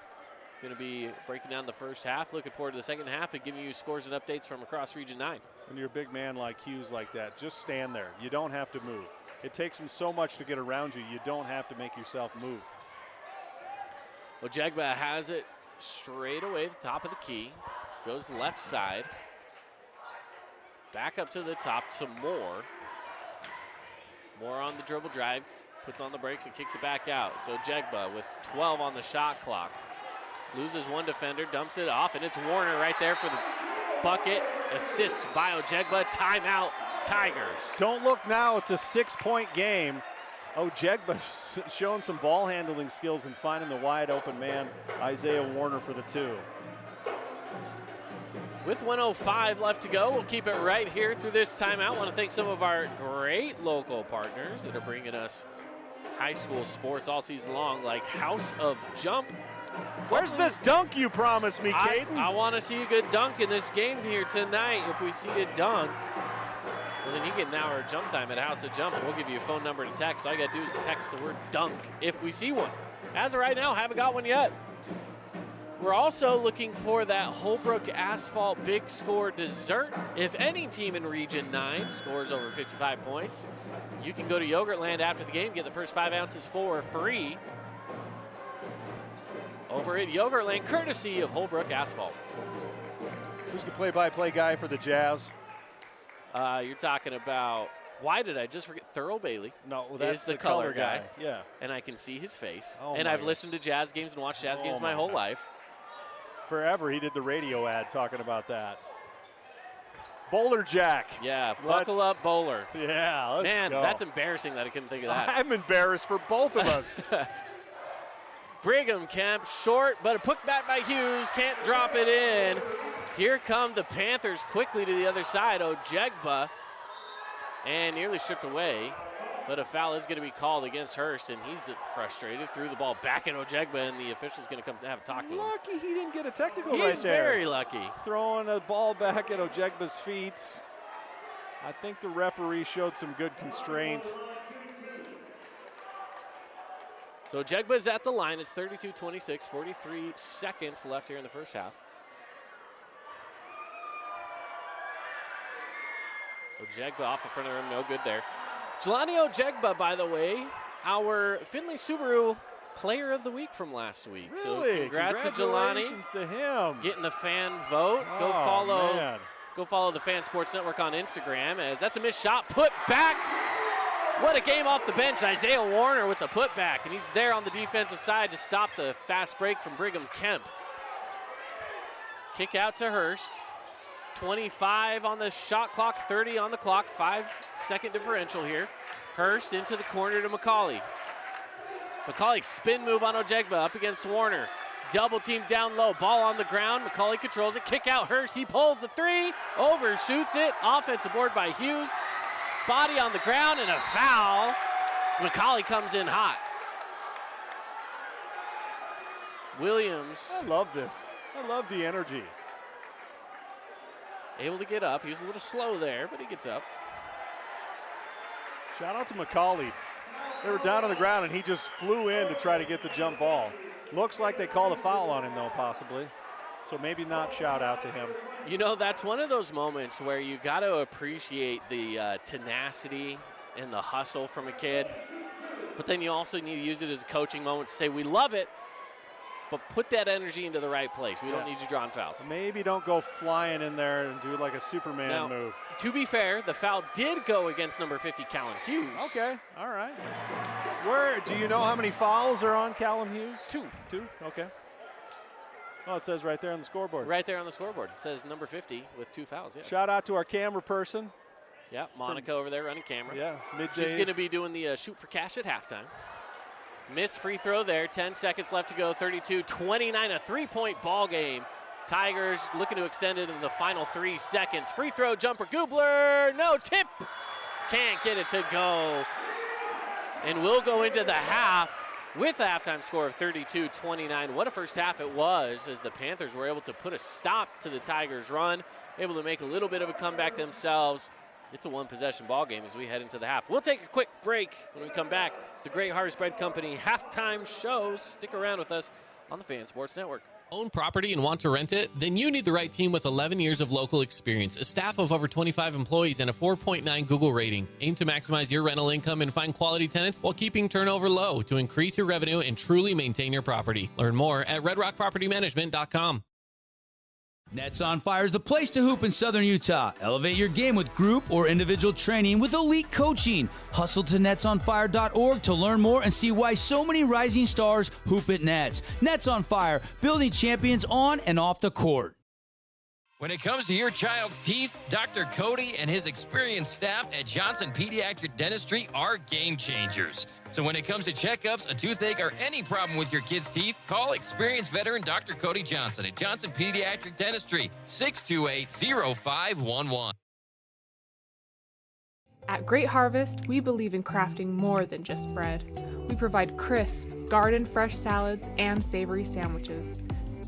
Going to be breaking down the first half. Looking forward to the second half and giving you scores and updates from across Region 9. When you're a big man like Hughes like that, just stand there. You don't have to move. It takes him so much to get around you. You don't have to make yourself move. Ojegba has it straight away at the top of the key. Goes left side. Back up to the top to Moore. Moore on the dribble drive. Puts on the brakes and kicks it back out. It's Ojegba with 12 on the shot clock. Loses one defender, dumps it off, and it's Warner right there for the bucket. Assist by Ojegba. Timeout, Tigers. Don't look now. It's a 6-point game. Ojegba showing some ball handling skills and finding the wide open man, Isaiah Warner, for the 2. With 1:05 left to go, we'll keep it right here through this timeout. I want to thank some of our great local partners that are bringing us high school sports all season long, like House of Jump. Where's this dunk you promised me, Caden? I want to see a good dunk in this game here tonight. If we see a dunk, well, then you get an hour of jump time at House of Jump, and we'll give you a phone number to text. All you got to do is text the word dunk if we see one. As of right now, haven't got one yet. We're also looking for that Holbrook Asphalt Big Score dessert. If any team in Region 9 scores over 55 points, you can go to Yogurtland after the game, get the first 5 ounces for free over at Yogurtland, courtesy of Holbrook Asphalt. Who's the play-by-play guy for the Jazz? You're talking about, why did I just forget? Thurl Bailey. No, that's the color guy. Yeah. And I can see his face. Oh, and I've listened to Jazz games and watched Jazz games my whole life. Forever, he did the radio ad talking about that. Bowler Jack. Yeah, buckle up, Bowler. Yeah, let's Man, go. That's embarrassing that I couldn't think of that. I'm embarrassed for both of us. Brigham Kemp, short, but a putback by Hughes, can't drop it in. Here come the Panthers quickly to the other side. Ojegba, and nearly stripped away, but a foul is going to be called against Hurst, and he's frustrated. Threw the ball back at Ojegba, and the official's going to come to have a talk to him. Lucky he didn't get a technical right He's there. very lucky. Throwing a ball back at Ojegba's feet. I think the referee showed some good constraint. So Ojegba's at the line. It's 32-26, 43 seconds left here in the first half. Ojegba off the front of the rim, no good there. Jelani Ojegba, by the way, our Findlay Subaru Player of the Week from last week. Really? So congrats to Jelani. Congratulations to him. Getting the fan vote. Go follow the Fan Sports Network on Instagram, as that's a missed shot. Put back. What a game off the bench. Isaiah Warner with the putback, and he's there on the defensive side to stop the fast break from Brigham Kemp. Kick out to Hurst. 25 on the shot clock, 30 on the clock, 5-second differential here. Hurst into the corner to McCauley. McCauley spin move on Ojegba up against Warner. Double team down low, ball on the ground. McCauley controls it, kick out Hurst. He pulls the 3, overshoots it. Offensive board by Hughes. Body on the ground and a foul. So McCauley comes in hot. Williams. I love this. I love the energy. Able to get up. He was a little slow there, but he gets up. Shout out to McCauley. They were down on the ground, and he just flew in to try to get the jump ball. Looks like they called a foul on him, though, possibly. So maybe not shout out to him. You know, that's one of those moments where you got to appreciate the tenacity and the hustle from a kid. But then you also need to use it as a coaching moment to say, we love it, but put that energy into the right place. We don't need you drawing fouls. Maybe don't go flying in there and do like a Superman move. To be fair, the foul did go against number 50, Callum Hughes. Okay, all right. Where do you know how many fouls are on Callum Hughes? 2. 2, okay. Oh, it says right there on the scoreboard. Right there on the scoreboard. It says number 50 with 2 fouls, yes. Shout out to our camera person. Yeah, Monica over there running camera. Yeah, middays. She's going to be doing the shoot for cash at halftime. Missed free throw there, 10 seconds left to go, 32-29, a 3-point ball game. Tigers looking to extend it in the final 3 seconds. Free throw jumper, Gubler, no tip. Can't get it to go. And we'll go into the half with a halftime score of 32-29. What a first half it was, as the Panthers were able to put a stop to the Tigers' run, able to make a little bit of a comeback themselves. It's a one-possession ball game as we head into the half. We'll take a quick break. When we come back, the Great Harvest Bread Company halftime show. Stick around with us on the Fan Sports Network. Own property and want to rent it? Then you need the right team with 11 years of local experience, a staff of over 25 employees, and a 4.9 Google rating. Aim to maximize your rental income and find quality tenants while keeping turnover low to increase your revenue and truly maintain your property. Learn more at redrockpropertymanagement.com. Nets on Fire is the place to hoop in Southern Utah. Elevate your game with group or individual training with elite coaching. Hustle to netsonfire.org to learn more and see why so many rising stars hoop at Nets. Nets on Fire, building champions on and off the court. When it comes to your child's teeth, Dr. Cody and his experienced staff at Johnson Pediatric Dentistry are game changers. So when it comes to checkups, a toothache, or any problem with your kid's teeth, call experienced veteran Dr. Cody Johnson at Johnson Pediatric Dentistry, 628-0511. At Great Harvest, we believe in crafting more than just bread. We provide crisp, garden-fresh salads and savory sandwiches.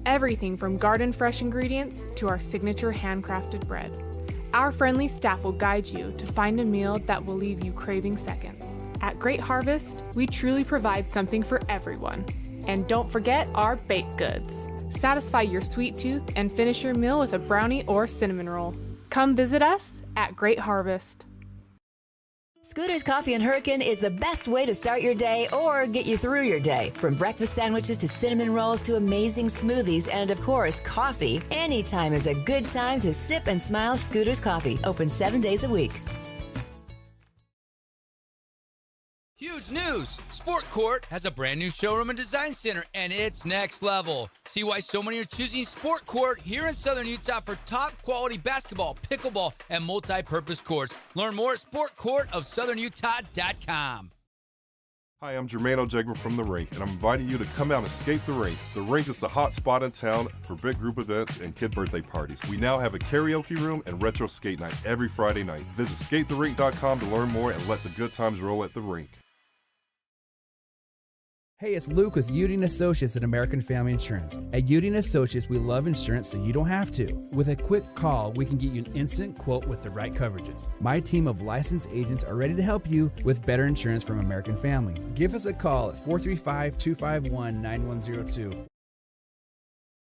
Everything from garden-fresh ingredients to our signature handcrafted bread. Our friendly staff will guide you to find a meal that will leave you craving seconds. At Great Harvest, we truly provide something for everyone. And don't forget our baked goods. Satisfy your sweet tooth and finish your meal with a brownie or cinnamon roll. Come visit us at Great Harvest. Scooter's Coffee and Hurricane is the best way to start your day or get you through your day. From breakfast sandwiches to cinnamon rolls to amazing smoothies and, of course, coffee. Anytime is a good time to sip and smile Scooter's Coffee. Open 7 days a week. Huge news! Sport Court has a brand new showroom and design center, and it's next level. See why so many are choosing Sport Court here in Southern Utah for top quality basketball, pickleball, and multi-purpose courts. Learn more at sportcourtofsouthernutah.com. Hi, I'm Jermaine O'Jegman from The Rink, and I'm inviting you to come out and skate The Rink. The Rink is the hot spot in town for big group events and kid birthday parties. We now have a karaoke room and retro skate night every Friday night. Visit skatetherink.com to learn more and let the good times roll at The Rink. Hey, it's Luke with Udine Associates at American Family Insurance. At Udine Associates, we love insurance so you don't have to. With a quick call, we can get you an instant quote with the right coverages. My team of licensed agents are ready to help you with better insurance from American Family. Give us a call at 435-251-9102.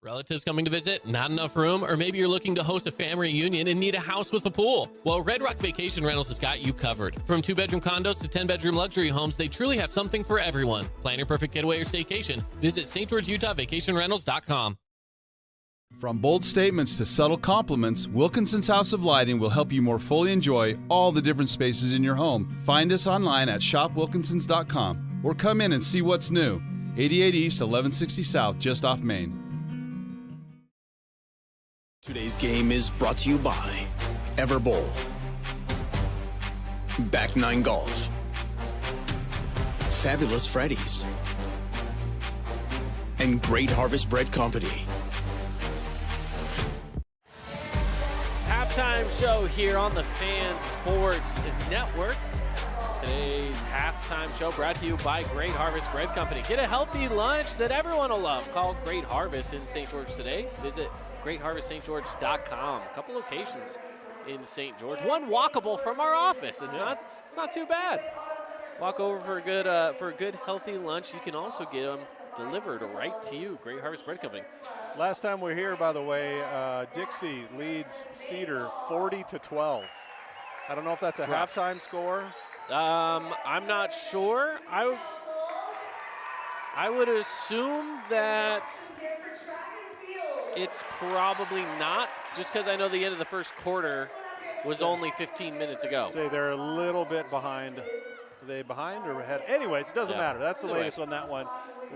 Relatives coming to visit? Not enough room? Or maybe you're looking to host a family reunion and need a house with a pool? Well, Red Rock Vacation Rentals has got you covered. From 2-bedroom condos to 10-bedroom luxury homes, they truly have something for everyone. Plan your perfect getaway or staycation. Visit St. George, Utah vacationrentals.com. From bold statements to subtle compliments, Wilkinson's House of Lighting will help you more fully enjoy all the different spaces in your home. Find us online at shopwilkinsons.com or come in and see what's new. 88 East, 1160 South, just off Main. Today's game is brought to you by Everbowl, Back Nine Golf, Fabulous Freddy's, and Great Harvest Bread Company. Halftime show here on the Fan Sports Network. Today's halftime show brought to you by Great Harvest Bread Company. Get a healthy lunch that everyone will love. Call Great Harvest in St. George today. Visit greatharveststgeorge.com. A couple locations in St. George. One walkable from our office. It's not too bad. Walk over for a good healthy lunch. You can also get them delivered right to you. Great Harvest Bread Company. Last time we were here, by the way, Dixie leads Cedar 40-12. I don't know if that's a halftime score. I'm not sure. I would assume that it's probably not, just because I know the end of the first quarter was only 15 minutes ago. Say they're a little bit behind. Are they behind or ahead? Anyways, it doesn't matter. That's the latest on that one.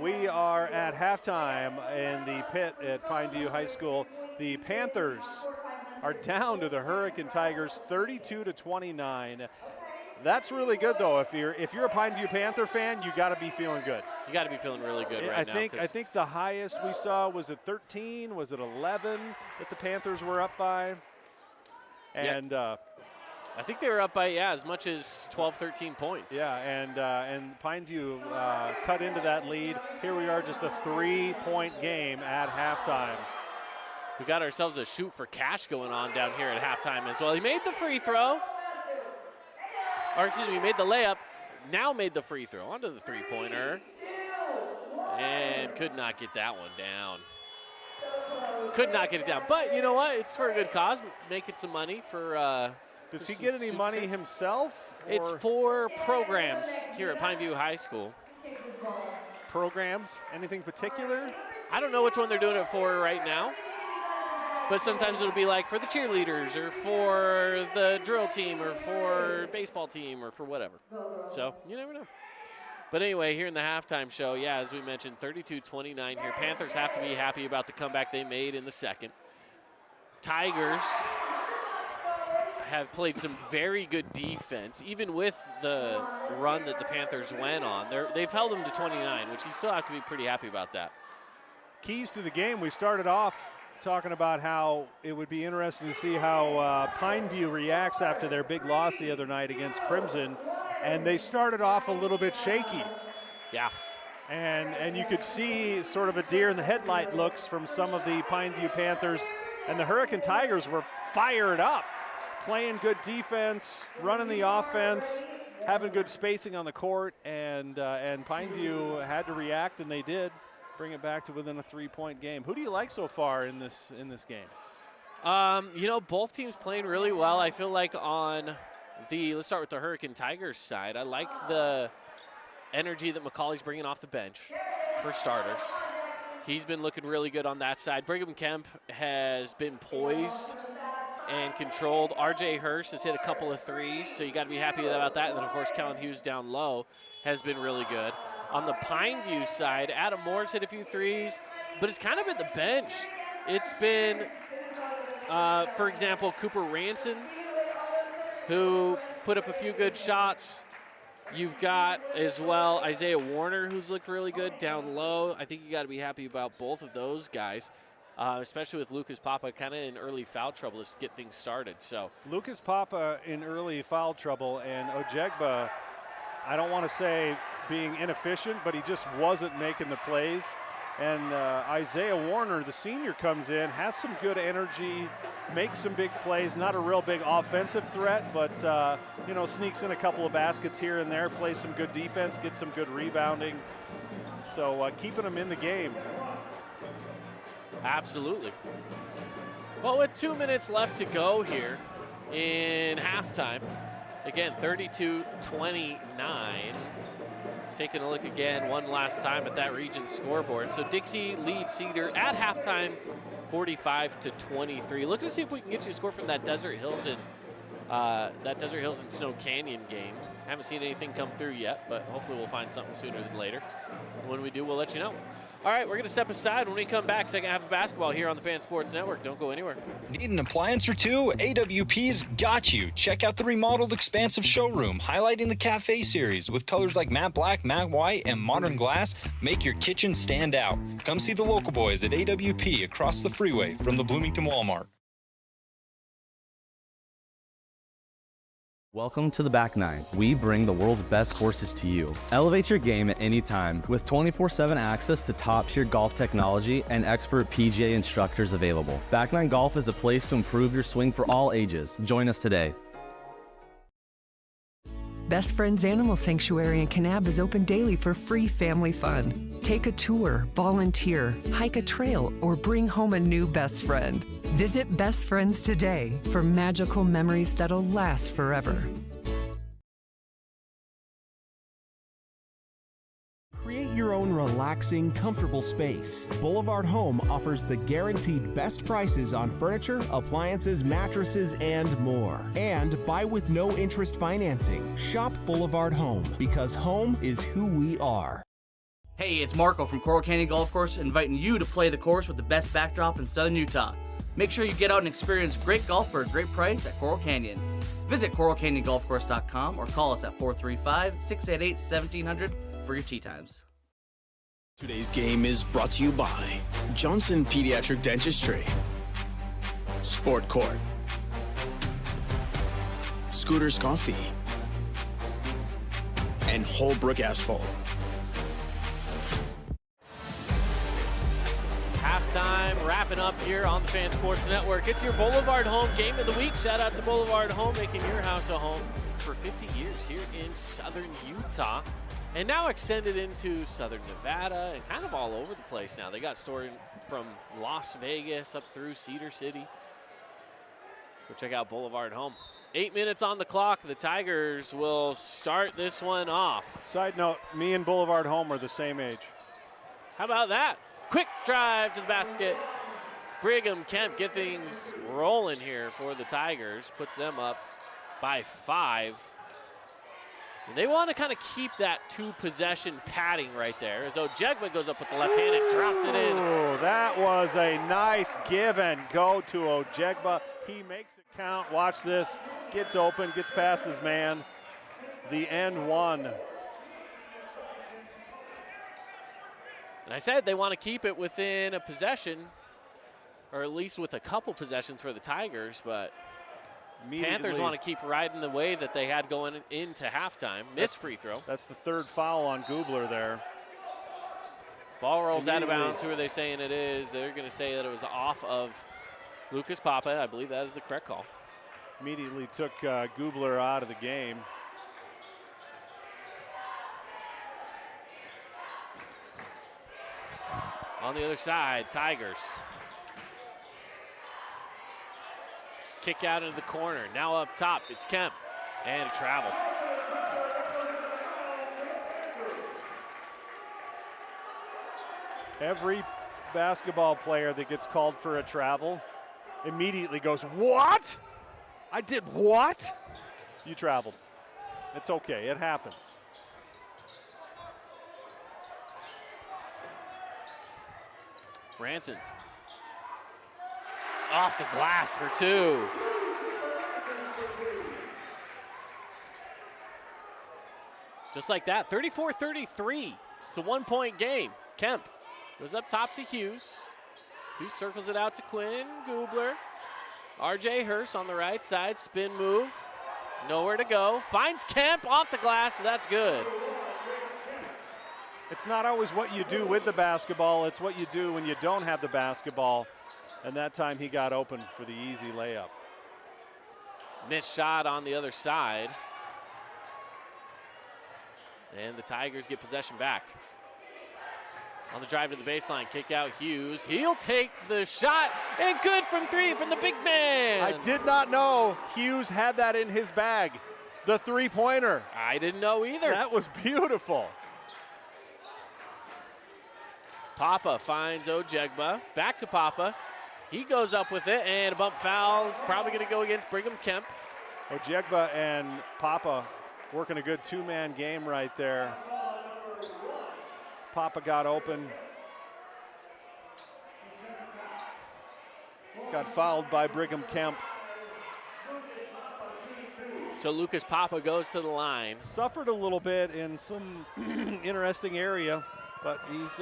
We are at halftime in the pit at Pineview High School. The Panthers are down to the Hurricane Tigers 32-29. That's really good, though. If you're a Pineview Panther fan, you got to be feeling good. You got to be feeling really good right now. I think the highest we saw was at 13. Was it 11 that the Panthers were up by? And I think they were up by, as much as 12, 13 points. Yeah, and Pineview cut into that lead. Here we are, just a 3-point game at halftime. We got ourselves a shoot for cash going on down here at halftime as well. He made the free throw. Or excuse me, he made the layup. Now made the free throw onto the three-pointer. And could not get that one down. Could not get it down. But you know what? It's for a good cause, making some money for Does he get any money himself? It's for programs here at Pineview High School. Programs? Anything particular? I don't know which one they're doing it for right now. But sometimes it'll be like for the cheerleaders or for the drill team or for baseball team or for whatever. So you never know. But anyway, here in the halftime show, yeah, as we mentioned, 32-29 here. Panthers have to be happy about the comeback they made in the second. Tigers have played some very good defense, even with the run that the Panthers went on. They've held them to 29, which you still have to be pretty happy about that. Keys to the game, we started off talking about how it would be interesting to see how Pineview reacts after their big loss the other night against Crimson. And they started off a little bit shaky. Yeah. And you could see sort of a deer in the headlight looks from some of the Pineview Panthers. And the Hurricane Tigers were fired up, playing good defense, running the offense, having good spacing on the court. And Pineview had to react, and they did. Bring it back to within a 3-point game. Who do you like so far in this game? You know, both teams playing really well. I feel like on let's start with the Hurricane Tigers side. I like the energy that McCauley's bringing off the bench, for starters. He's been looking really good on that side. Brigham Kemp has been poised and controlled. R.J. Hurst has hit a couple of threes, so you got to be happy about that. And then, of course, Kellen Hughes down low has been really good. On the Pineview side, Adam Moore's hit a few threes, but it's kind of at the bench. It's been, for example, Cooper Ranson, who put up a few good shots. You've got as well Isaiah Warner, who's looked really good down low. I think you got to be happy about both of those guys, especially with Lucas Papa kind of in early foul trouble to get things started. So Lucas Papa in early foul trouble, and Ojegba, I don't want to say being inefficient, but he just wasn't making the plays. And Isaiah Warner, the senior, comes in, has some good energy, makes some big plays. Not a real big offensive threat, but you know, sneaks in a couple of baskets here and there, plays some good defense, gets some good rebounding. So keeping him in the game. Absolutely. Well, with 2 minutes left to go here in halftime, again, 32-29. Taking a look again one last time at that region scoreboard. So Dixie leads Cedar at halftime, 45-23. Look to see if we can get you a score from that Desert Hills and Snow Canyon game. Haven't seen anything come through yet, but hopefully we'll find something sooner than later. When we do, we'll let you know. All right, we're going to step aside. When we come back, second half of basketball here on the Fan Sports Network. Don't go anywhere. Need an appliance or two? AWP's got you. Check out the remodeled expansive showroom, highlighting the Cafe series with colors like matte black, matte white, and modern glass. Make your kitchen stand out. Come see the local boys at AWP across the freeway from the Bloomington Walmart. Welcome to the Back Nine. We bring the world's best courses to you. Elevate your game at any time with 24/7 access to top-tier golf technology and expert PGA instructors available. Back Nine Golf is a place to improve your swing for all ages. Join us today. Best Friends Animal Sanctuary in Kanab is open daily for free family fun. Take a tour, volunteer, hike a trail, or bring home a new best friend. Visit Best Friends today for magical memories that'll last forever. Create your own relaxing, comfortable space. Boulevard Home offers the guaranteed best prices on furniture, appliances, mattresses, and more. And buy with no interest financing. Shop Boulevard Home, because home is who we are. Hey, it's Marco from Coral Canyon Golf Course, inviting you to play the course with the best backdrop in Southern Utah. Make sure you get out and experience great golf for a great price at Coral Canyon. Visit coralcanyongolfcourse.com or call us at 435-688-1700 for your tee times. Today's game is brought to you by Johnson Pediatric Dentistry, Sport Court, Scooter's Coffee, and Holbrook Asphalt. Halftime wrapping up here on the Fan Sports Network. It's your Boulevard Home Game of the Week. Shout out to Boulevard Home, making your house a home for 50 years here in southern Utah. And now extended into southern Nevada and kind of all over the place now. They got stored from Las Vegas up through Cedar City. Go check out Boulevard Home. 8 minutes on the clock. The Tigers will start this one off. Side note, me and Boulevard Home are the same age. How about that? Quick drive to the basket. Brigham Kemp get things rolling here for the Tigers. Puts them up by 5. And they want to kind of keep that 2-possession padding right there as Ojegba goes up with the left hand and drops it in. Ooh, that was a nice give and go to Ojegba. He makes it count. Watch this. Gets open, gets past his man. The end one. And I said they want to keep it within a possession, or at least with a couple possessions for the Tigers, but Panthers want to keep riding the wave that they had going into halftime. Missed free throw. That's the 3rd foul on Gubler there. Ball rolls out of bounds. Who are they saying it is? They're going to say that it was off of Lucas Papa. I believe that is the correct call. Immediately took Gubler out of the game. On the other side, Tigers. Kick out into the corner. Now up top, it's Kemp. And a travel. Every basketball player that gets called for a travel immediately goes, what? I did what? You traveled. It's okay, it happens. Ranson. Off the glass for 2. Just like that, 34-33. It's a 1-point game. Kemp goes up top to Hughes. Hughes circles it out to Quinn Gubler. R.J. Hurst on the right side, spin move. Nowhere to go. Finds Kemp off the glass, so that's good. It's not always what you do with the basketball, it's what you do when you don't have the basketball. And that time he got open for the easy layup. Missed shot on the other side. And the Tigers get possession back. On the drive to the baseline, kick out Hughes. He'll take the shot, and good from 3 from the big man. I did not know Hughes had that in his bag, the 3-pointer. I didn't know either. That was beautiful. Papa finds Ojegba. Back to Papa. He goes up with it, and a bump foul is probably going to go against Brigham Kemp. Ojegba and Papa working a good 2-man game right there. Papa got open. Got fouled by Brigham Kemp. So Lucas Papa goes to the line. Suffered a little bit in some interesting area, but he's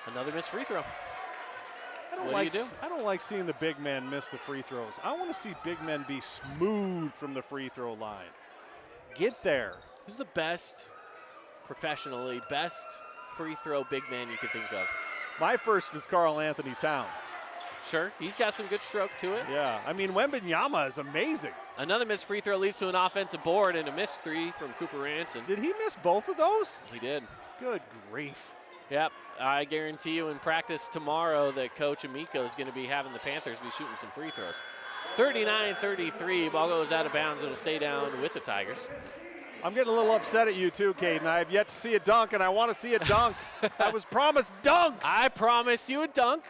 another missed free throw. I don't like seeing the big men miss the free throws. I want to see big men be smooth from the free throw line. Get there. Who's the best, professionally, best free throw big man you could think of? My first is Karl Anthony Towns. Sure, he's got some good stroke to it. Yeah, I mean, Wembanyama is amazing. Another missed free throw leads to an offensive board and a missed 3 from Cooper Ranson. Did he miss both of those? He did. Good grief. Yep, I guarantee you in practice tomorrow that Coach Amico is going to be having the Panthers be shooting some free throws. 39-33, ball goes out of bounds. It'll stay down with the Tigers. I'm getting a little upset at you too, Caden. I have yet to see a dunk, and I want to see a dunk. I was promised dunks. I promised you a dunk.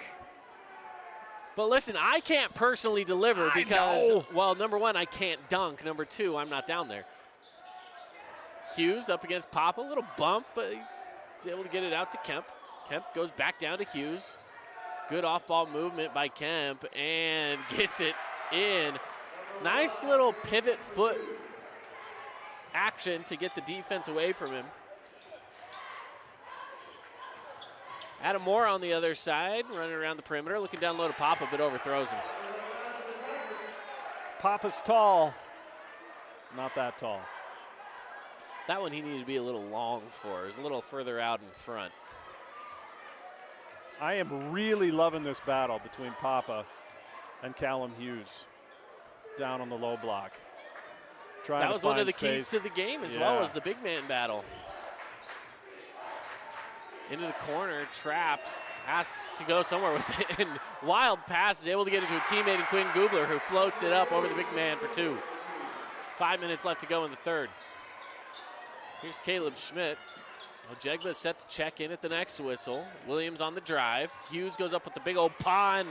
But listen, I can't personally deliver because, well, number 1, I can't dunk. Number 2, I'm not down there. Hughes up against Papa, a little bump, but he's able to get it out to Kemp. Kemp goes back down to Hughes. Good off-ball movement by Kemp and gets it in. Nice little pivot foot action to get the defense away from him. Adam Moore on the other side, running around the perimeter, looking down low to Papa, but overthrows him. Papa's tall. Not that tall. That one he needed to be a little long for. It was a little further out in front. I am really loving this battle between Papa and Callum Hughes down on the low block. That was one of the keys to the game as well as the big man battle. Into the corner, trapped, has to go somewhere with it. And wild pass is able to get into a teammate in Quinn Gubler, who floats it up over the big man for 2. 5 minutes left to go in the third. Here's Caleb Schmidt. Ojegba is set to check in at the next whistle. Williams on the drive. Hughes goes up with the big old paw.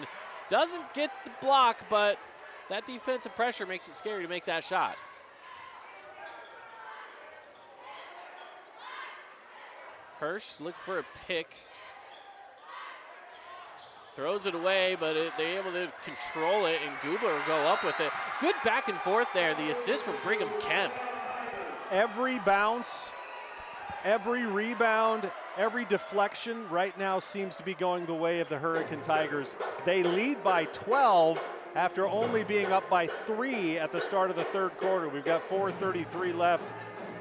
Doesn't get the block, but that defensive pressure makes it scary to make that shot. Hirsch looking for a pick. Throws it away, but they're able to control it, and Gubler will go up with it. Good back and forth there. The assist from Brigham Kemp. Every bounce, every rebound, every deflection right now seems to be going the way of the Hurricane Tigers. They lead by 12 after only being up by 3 at the start of the third quarter. We've got 4:33 left.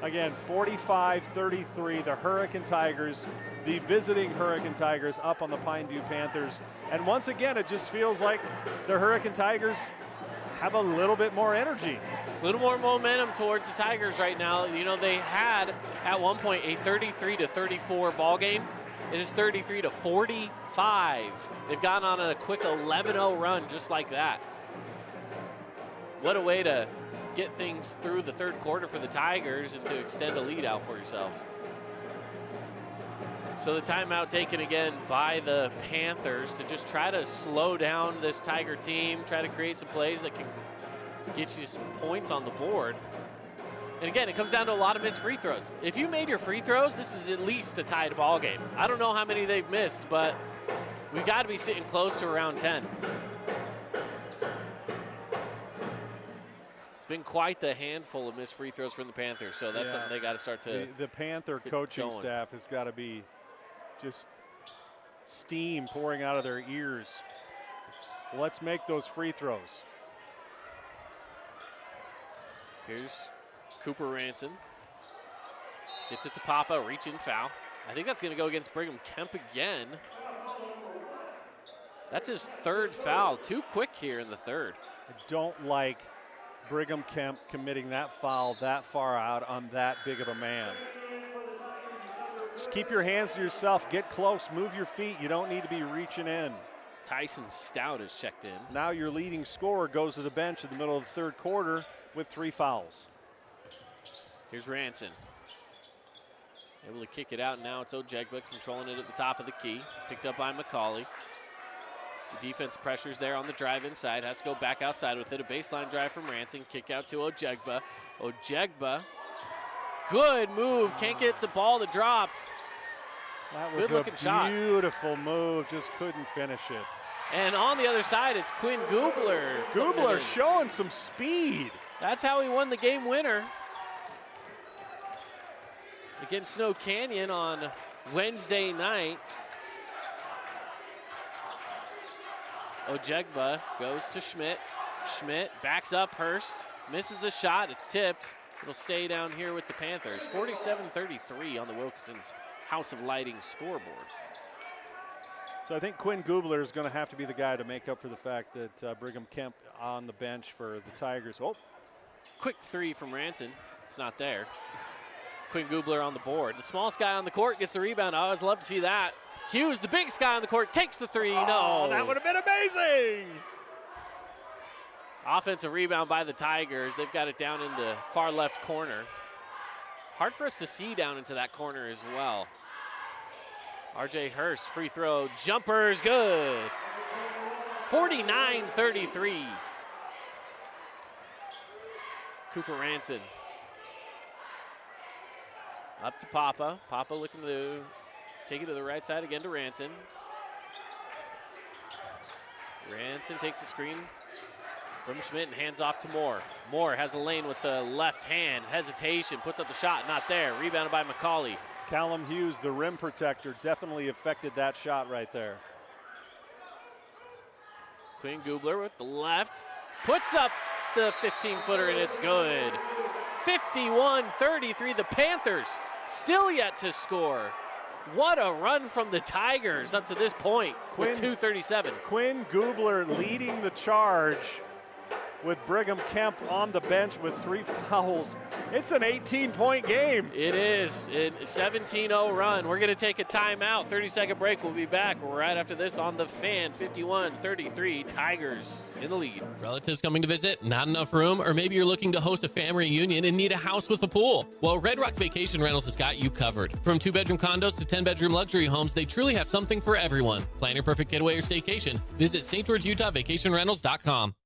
Again, 45-33, the Hurricane Tigers, the visiting Hurricane Tigers up on the Pineview Panthers. And once again, it just feels like the Hurricane Tigers have a little bit more energy. A little more momentum towards the Tigers right now. You know, they had at one point a 33-34 ball game. It is 33-45. They've gone on a quick 11-0 run just like that. What a way to get things through the third quarter for the Tigers and to extend a lead out for yourselves. So the timeout taken again by the Panthers to just try to slow down this Tiger team, try to create some plays that can get you some points on the board. And again, it comes down to a lot of missed free throws. If you made your free throws, this is at least a tied ball game. I don't know how many they've missed, but we've got to be sitting close to around 10. It's been quite the handful of missed free throws from the Panthers, so that's something they got to start to. The Panther coaching staff has got to be just steam pouring out of their ears. Let's make those free throws. Here's Cooper Ranson. Gets it to Papa, reach-in foul. I think that's going to go against Brigham Kemp again. That's his third foul. Too quick here in the third. I don't like Brigham Kemp committing that foul that far out on that big of a man. Just keep your hands to yourself. Get close. Move your feet. You don't need to be reaching in. Tyson Stout is checked in. Now your leading scorer goes to the bench in the middle of the third quarter with 3 fouls. Here's Ranson. Able to kick it out. Now it's Ojegba controlling it at the top of the key. Picked up by McCauley. The defense pressures there on the drive inside. Has to go back outside with it. A baseline drive from Ranson. Kick out to Ojegba. Ojegba. Good move. Can't get the ball to drop. That was good-looking shot. Beautiful move. Just couldn't finish it. And on the other side, it's Quinn Gubler. Gubler showing some speed. That's how he won the game winner against Snow Canyon on Wednesday night. Ojegba goes to Schmidt. Schmidt backs up Hurst. Misses the shot. It's tipped. It'll stay down here with the Panthers. 47-33 on the Wilkinson's House of Lighting scoreboard. So I think Quinn Gubler is going to have to be the guy to make up for the fact that Brigham Kemp on the bench for the Tigers. Oh, quick three from Ranson. It's not there. Quinn Gubler on the board. The smallest guy on the court gets the rebound. I always love to see that. Hughes, the biggest guy on the court, takes the three. No. That would have been amazing. Offensive rebound by the Tigers. They've got it down in the far left corner. Hard for us to see down into that corner as well. RJ Hurst, free throw, jumper's good. 49-33. Cooper Ranson. Up to Papa. Papa looking to take it to the right side again to Ranson. Ranson takes a screen from Schmidt and hands off to Moore. Moore has a lane with the left hand. Hesitation, puts up the shot, not there. Rebounded by McCauley. Callum Hughes, the rim protector, definitely affected that shot right there. Quinn Gubler with the left. Puts up the 15-footer, and it's good. 51-33, the Panthers still yet to score. What a run from the Tigers up to this point with 2:37. Quinn Gubler leading the charge with Brigham Kemp on the bench with 3 fouls. It's an 18-point game. It is a 17-0 run. We're going to take a timeout. 30-second break. We'll be back right after this on The Fan. 51-33, Tigers in the lead. Relatives coming to visit, not enough room, or maybe you're looking to host a family reunion and need a house with a pool. Well, Red Rock Vacation Rentals has got you covered. From 2-bedroom condos to 10-bedroom luxury homes, they truly have something for everyone. Plan your perfect getaway or staycation. Visit St. George, Utah, vacationrentals.com.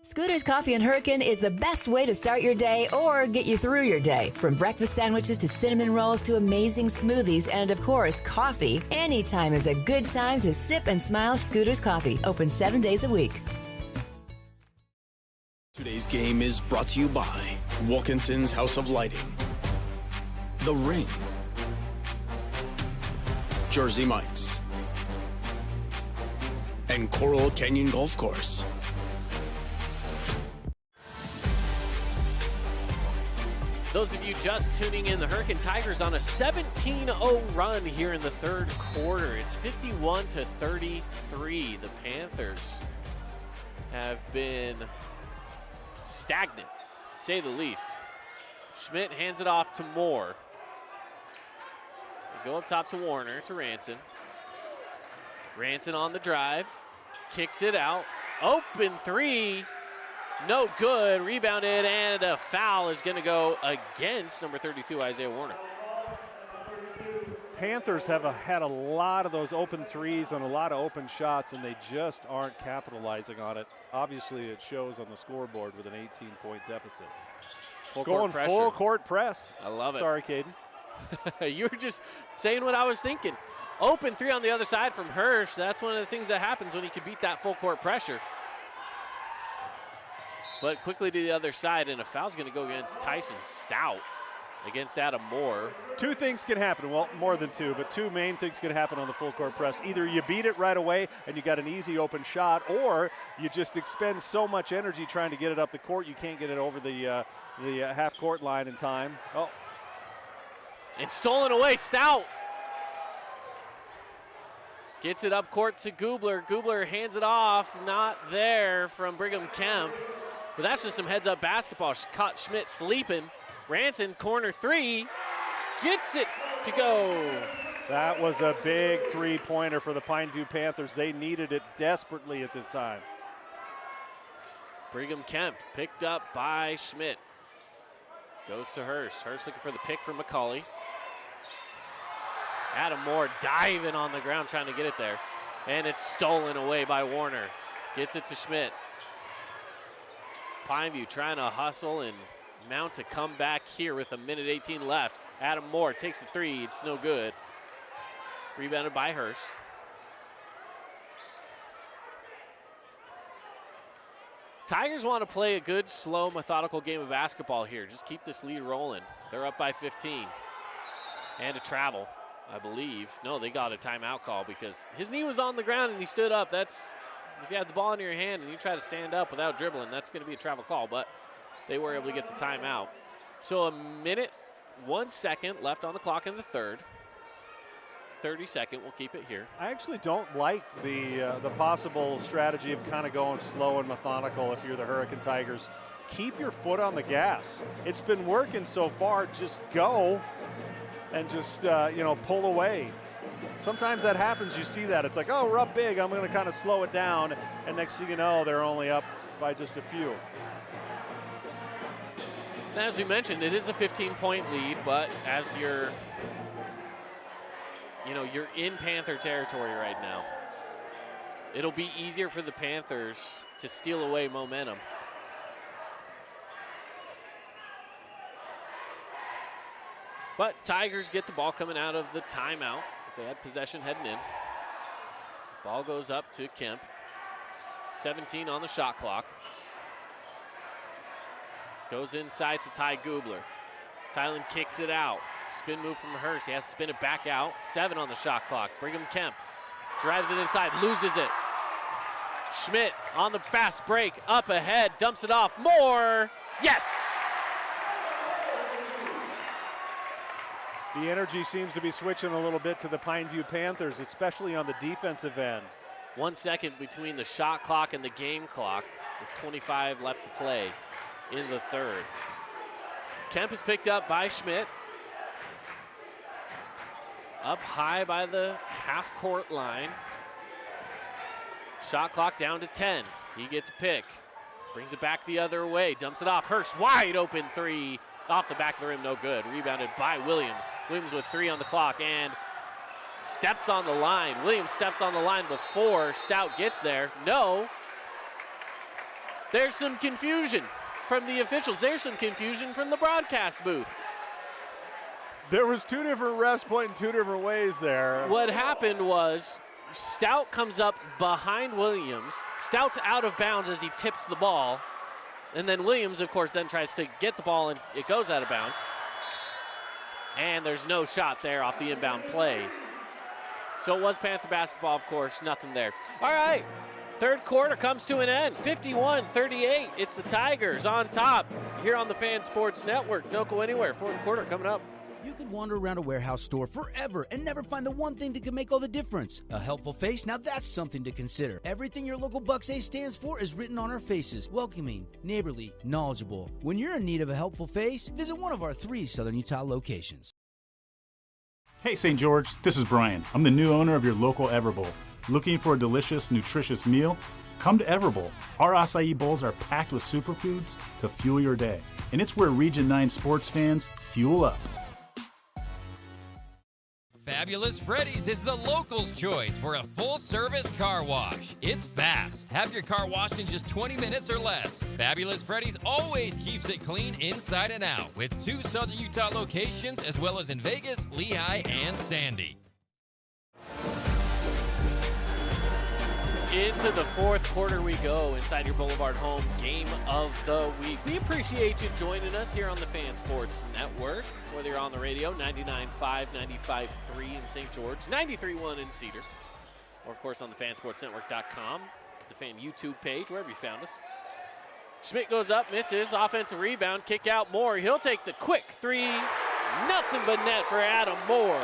Scooter's Coffee and Hurricane is the best way to start your day or get you through your day. From breakfast sandwiches to cinnamon rolls to amazing smoothies and, of course, coffee, anytime is a good time to sip and smile. Scooter's Coffee, open 7 days a week. Today's game is brought to you by Wilkinson's House of Lighting, The Ring, Jersey Mike's, and Coral Canyon Golf Course. Those of you just tuning in, the Hurricane Tigers on a 17-0 run here in the third quarter. It's 51-33. The Panthers have been stagnant, to say the least. Schmidt hands it off to Moore. They go up top to Warner, to Ranson. Ranson on the drive, kicks it out. Open three. No good, rebounded, and a foul is going to go against number 32, Isaiah Warner. Panthers have had a lot of those open threes and a lot of open shots, and they just aren't capitalizing on it. Obviously, it shows on the scoreboard with an 18-point deficit. Going full court press. I love it. Sorry, Caden. You were just saying what I was thinking. Open three on the other side from Hirsch. That's one of the things that happens when you can beat that full court pressure. But quickly to the other side, and a foul's going to go against Tyson Stout against Adam Moore. 2 things can happen. Well, more than 2, but 2 main things can happen on the full court press. Either you beat it right away and you got an easy open shot, or you just expend so much energy trying to get it up the court you can't get it over the half court line in time. Oh, it's stolen away. Stout gets it up court to Gubler. Gubler hands it off. Not there from Brigham Kemp. But that's just some heads-up basketball. Caught Schmidt sleeping. Ranson, corner three, gets it to go. That was a big three-pointer for the Pineview Panthers. They needed it desperately at this time. Brigham Kemp picked up by Schmidt. Goes to Hurst. Hurst looking for the pick from McCauley. Adam Moore diving on the ground trying to get it there. And it's stolen away by Warner. Gets it to Schmidt. Pineview trying to hustle and mount a comeback here with 1:18 left. Adam Moore takes the three. It's no good. Rebounded by Hurst. Tigers want to play a good, slow, methodical game of basketball here. Just keep this lead rolling. They're up by 15. And a travel, I believe. No, they got a timeout call because his knee was on the ground and he stood up. That's, if you have the ball in your hand and you try to stand up without dribbling, that's going to be a travel call, but they were able to get the timeout. So 1 second left on the clock in the third. 30-second, we'll keep it here. I actually don't like the possible strategy of kind of going slow and methodical if you're the Hurricane Tigers. Keep your foot on the gas. It's been working so far. Just go and just, pull away. Sometimes that happens. You see that. It's like, oh, we're up big. I'm going to kind of slow it down. And next thing you know, they're only up by just a few. As we mentioned, it is a 15-point lead, but as you're in Panther territory right now. It'll be easier for the Panthers to steal away momentum. But Tigers get the ball coming out of the timeout as they had possession heading in. Ball goes up to Kemp. 17 on the shot clock. Goes inside to Ty Gubler. Tylen kicks it out. Spin move from Hurst. He has to spin it back out. 7 on the shot clock. Brigham Kemp drives it inside, loses it. Schmidt on the fast break, up ahead, dumps it off. Moore, yes! The energy seems to be switching a little bit to the Pineview Panthers, especially on the defensive end. 1 second between the shot clock and the game clock, with 25 left to play in the third. Kemp is picked up by Schmidt. Up high by the half-court line. Shot clock down to 10. He gets a pick. Brings it back the other way. Dumps it off. Hurst, wide open three. Off the back of the rim, no good. Rebounded by Williams. Williams with 3 on the clock and steps on the line. Williams steps on the line before Stout gets there. No. There's some confusion from the officials. There's some confusion from the broadcast booth. There was 2 different refs pointing 2 different ways there. What happened was Stout comes up behind Williams. Stout's out of bounds as he tips the ball. And then Williams, of course, then tries to get the ball and it goes out of bounds. And there's no shot there off the inbound play. So it was Panther basketball, of course, nothing there. All right, third quarter comes to an end, 51-38. It's the Tigers on top here on the Fan Sports Network. Don't go anywhere, fourth quarter coming up. You could wander around a warehouse store forever and never find the one thing that can make all the difference. A helpful face? Now that's something to consider. Everything your local Bucks A stands for is written on our faces. Welcoming, neighborly, knowledgeable. When you're in need of a helpful face, visit one of our 3 Southern Utah locations. Hey St. George, this is Brian. I'm the new owner of your local Everbowl. Looking for a delicious, nutritious meal? Come to Everbowl. Our acai bowls are packed with superfoods to fuel your day. And it's where Region 9 sports fans fuel up. Fabulous Freddy's is the locals' choice for a full-service car wash. It's fast. Have your car washed in just 20 minutes or less. Fabulous Freddy's always keeps it clean inside and out, with 2 Southern Utah locations as well as in Vegas, Lehigh, and Sandy. Into the fourth quarter we go inside your Boulevard home game of the week. We appreciate you joining us here on the Fan Sports Network, whether you're on the radio, 99.5, 95.3 in St. George, 93.1 in Cedar, or of course on the fansportsnetwork.com, the Fan YouTube page, wherever you found us. Schmidt goes up, misses, offensive rebound, kick out Moore. He'll take the quick 3, nothing but net for Adam Moore.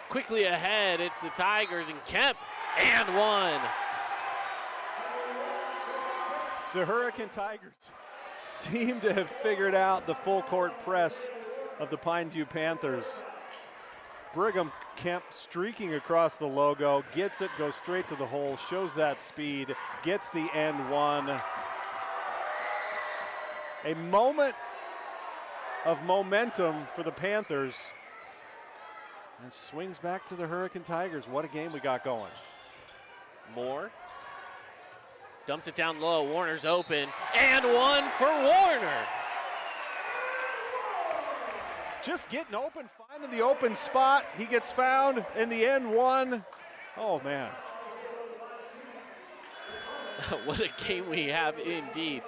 Quickly ahead, it's the Tigers and Kemp, and 1. The Hurricane Tigers seem to have figured out the full court press of the Pineview Panthers. Brigham Kemp streaking across the logo, gets it, goes straight to the hole, shows that speed, gets the end 1. A moment of momentum for the Panthers. And swings back to the Hurricane Tigers. What a game we got going. Moore dumps it down low. Warner's open. And 1 for Warner. Just getting open, finding the open spot. He gets found in the end 1. Oh, man. What a game we have indeed.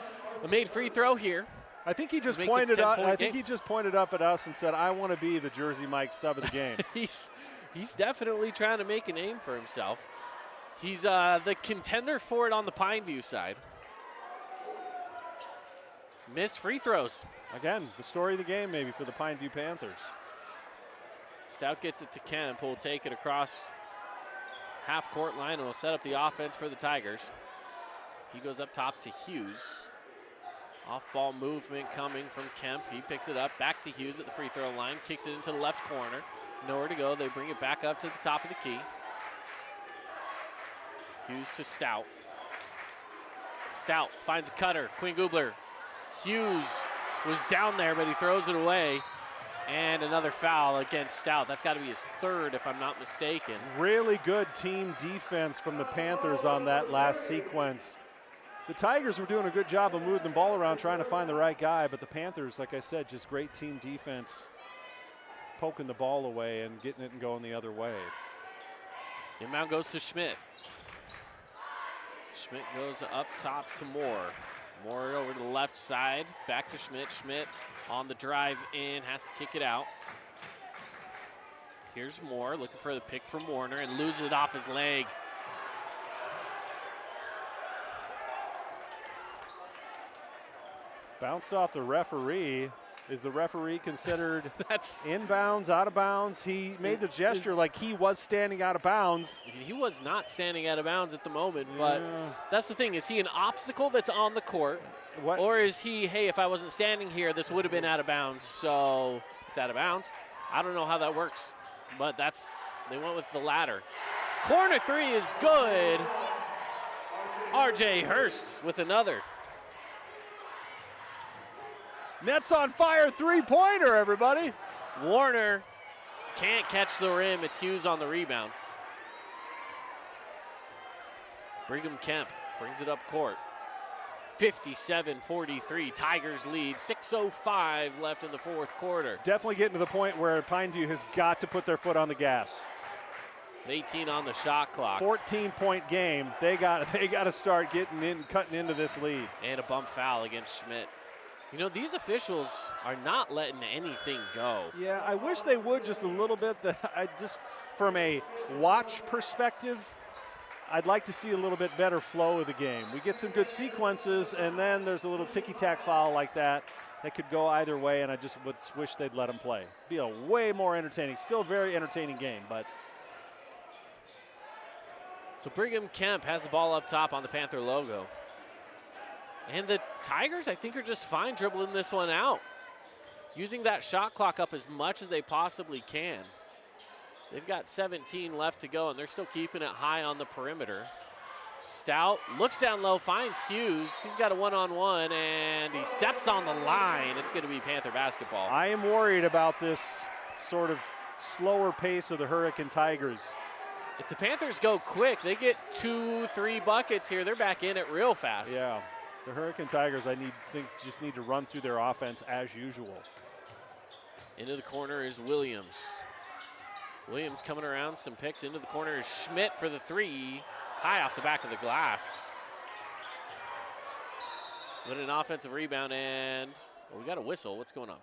A made free throw here. I think he just pointed up. I think he just pointed up at us and said, "I want to be the Jersey Mike sub of the game." He's definitely trying to make a name for himself. He's the contender for it on the Pineview side. Missed free throws. Again, the story of the game maybe for the Pineview Panthers. Stout gets it to Kemp, who will take it across half-court line and will set up the offense for the Tigers. He goes up top to Hughes. Off-ball movement coming from Kemp. He picks it up, back to Hughes at the free throw line, kicks it into the left corner. Nowhere to go. They bring it back up to the top of the key. Hughes to Stout. Stout finds a cutter. Quinn Gubler. Hughes was down there, but he throws it away. And another foul against Stout. That's got to be his 3rd, if I'm not mistaken. Really good team defense from the Panthers on that last sequence. The Tigers were doing a good job of moving the ball around, trying to find the right guy, but the Panthers, like I said, just great team defense, poking the ball away and getting it and going the other way. Inbound goes to Schmidt. Schmidt goes up top to Moore. Moore over to the left side, back to Schmidt. Schmidt on the drive in, has to kick it out. Here's Moore looking for the pick from Warner and loses it off his leg. Bounced off the referee. Is the referee considered That's inbounds, out of bounds? He made the gesture like he was standing out of bounds. He was not standing out of bounds at the moment, but that's the thing. Is he an obstacle that's on the court? What? Or is he, hey, if I wasn't standing here, this would have been out of bounds, so it's out of bounds? I don't know how that works, but they went with the latter. Corner three is good. R.J. Hurst with another. Nets on fire, three-pointer, everybody. Warner can't catch the rim. It's Hughes on the rebound. Brigham Kemp brings it up court. 57-43, Tigers lead. 6:05 left in the fourth quarter. Definitely getting to the point where Pineview has got to put their foot on the gas. 18 on the shot clock. 14-point game. They got to start cutting into this lead. And a bump foul against Schmidt. You know, these officials are not letting anything go. Yeah, I wish they would just a little bit. From a watch perspective, I'd like to see a little bit better flow of the game. We get some good sequences, and then there's a little ticky-tack foul like that could go either way, and I just would wish they'd let them play. Be a way more entertaining, still very entertaining game, but. So Brigham Kemp has the ball up top on the Panther logo. And the Tigers, I think, are just fine dribbling this one out. Using that shot clock up as much as they possibly can. They've got 17 left to go, and they're still keeping it high on the perimeter. Stout looks down low, finds Hughes. He's got a one-on-one, and he steps on the line. It's going to be Panther basketball. I am worried about this sort of slower pace of the Hurricane Tigers. If the Panthers go quick, they get 2-3 buckets here. They're back in it real fast. Yeah. The Hurricane Tigers, just need to run through their offense as usual. Into the corner is Williams. Williams coming around, some picks. Into the corner is Schmidt for the three. It's high off the back of the glass. With an offensive rebound, and we got a whistle. What's going on?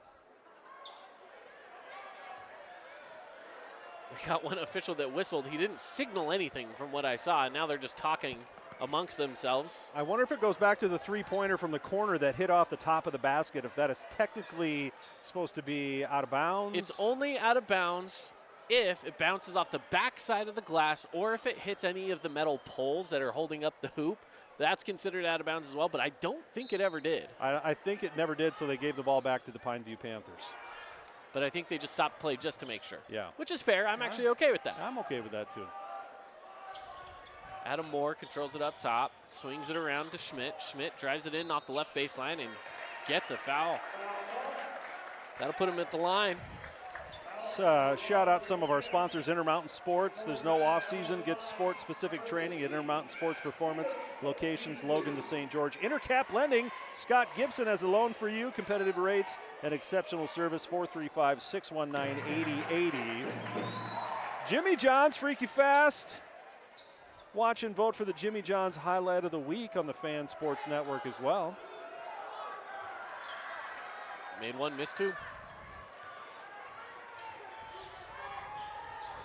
We got one official that whistled. He didn't signal anything from what I saw, and now they're just talking amongst themselves. I wonder if it goes back to the three-pointer from the corner that hit off the top of the basket, if that is technically supposed to be out of bounds. It's only out of bounds if it bounces off the backside of the glass or if it hits any of the metal poles that are holding up the hoop. That's considered out of bounds as well, but I don't think it ever did. I think it never did, so they gave the ball back to the Pineview Panthers. But I think they just stopped play just to make sure. Yeah. Which is fair. I'm actually okay with that. I'm okay with that, too. Adam Moore controls it up top, swings it around to Schmidt. Schmidt drives it in off the left baseline and gets a foul. That'll put him at the line. Let's shout out some of our sponsors, Intermountain Sports. There's no off-season. Get sport-specific training at Intermountain Sports Performance. Locations, Logan to St. George. Intercap Lending. Scott Gibson has a loan for you. Competitive rates and exceptional service. 435-619-8080. Jimmy John's Freaky Fast. Watch and vote for the Jimmy John's Highlight of the Week on the Fan Sports Network as well. Made one, missed two.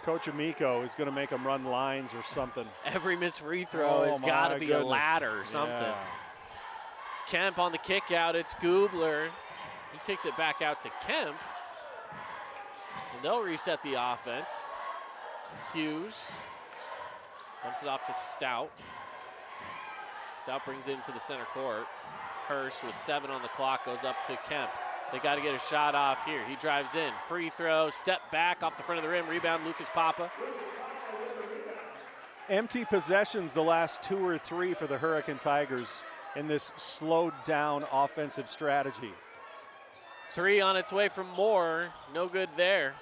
Coach Amico is going to make them run lines or something. Every missed free throw has got to be a ladder or something. Yeah. Kemp on the kick out. It's Gubler. He kicks it back out to Kemp. And they'll reset the offense. Hughes dumps it off to Stout. Stout brings it into the center court. Hurst with 7 on the clock goes up to Kemp. They got to get a shot off here. He drives in. Free throw, step back off the front of the rim. Rebound, Lucas Papa. Empty possessions the last 2 or 3 for the Hurricane Tigers in this slowed down offensive strategy. 3 on its way from Moore. No good there.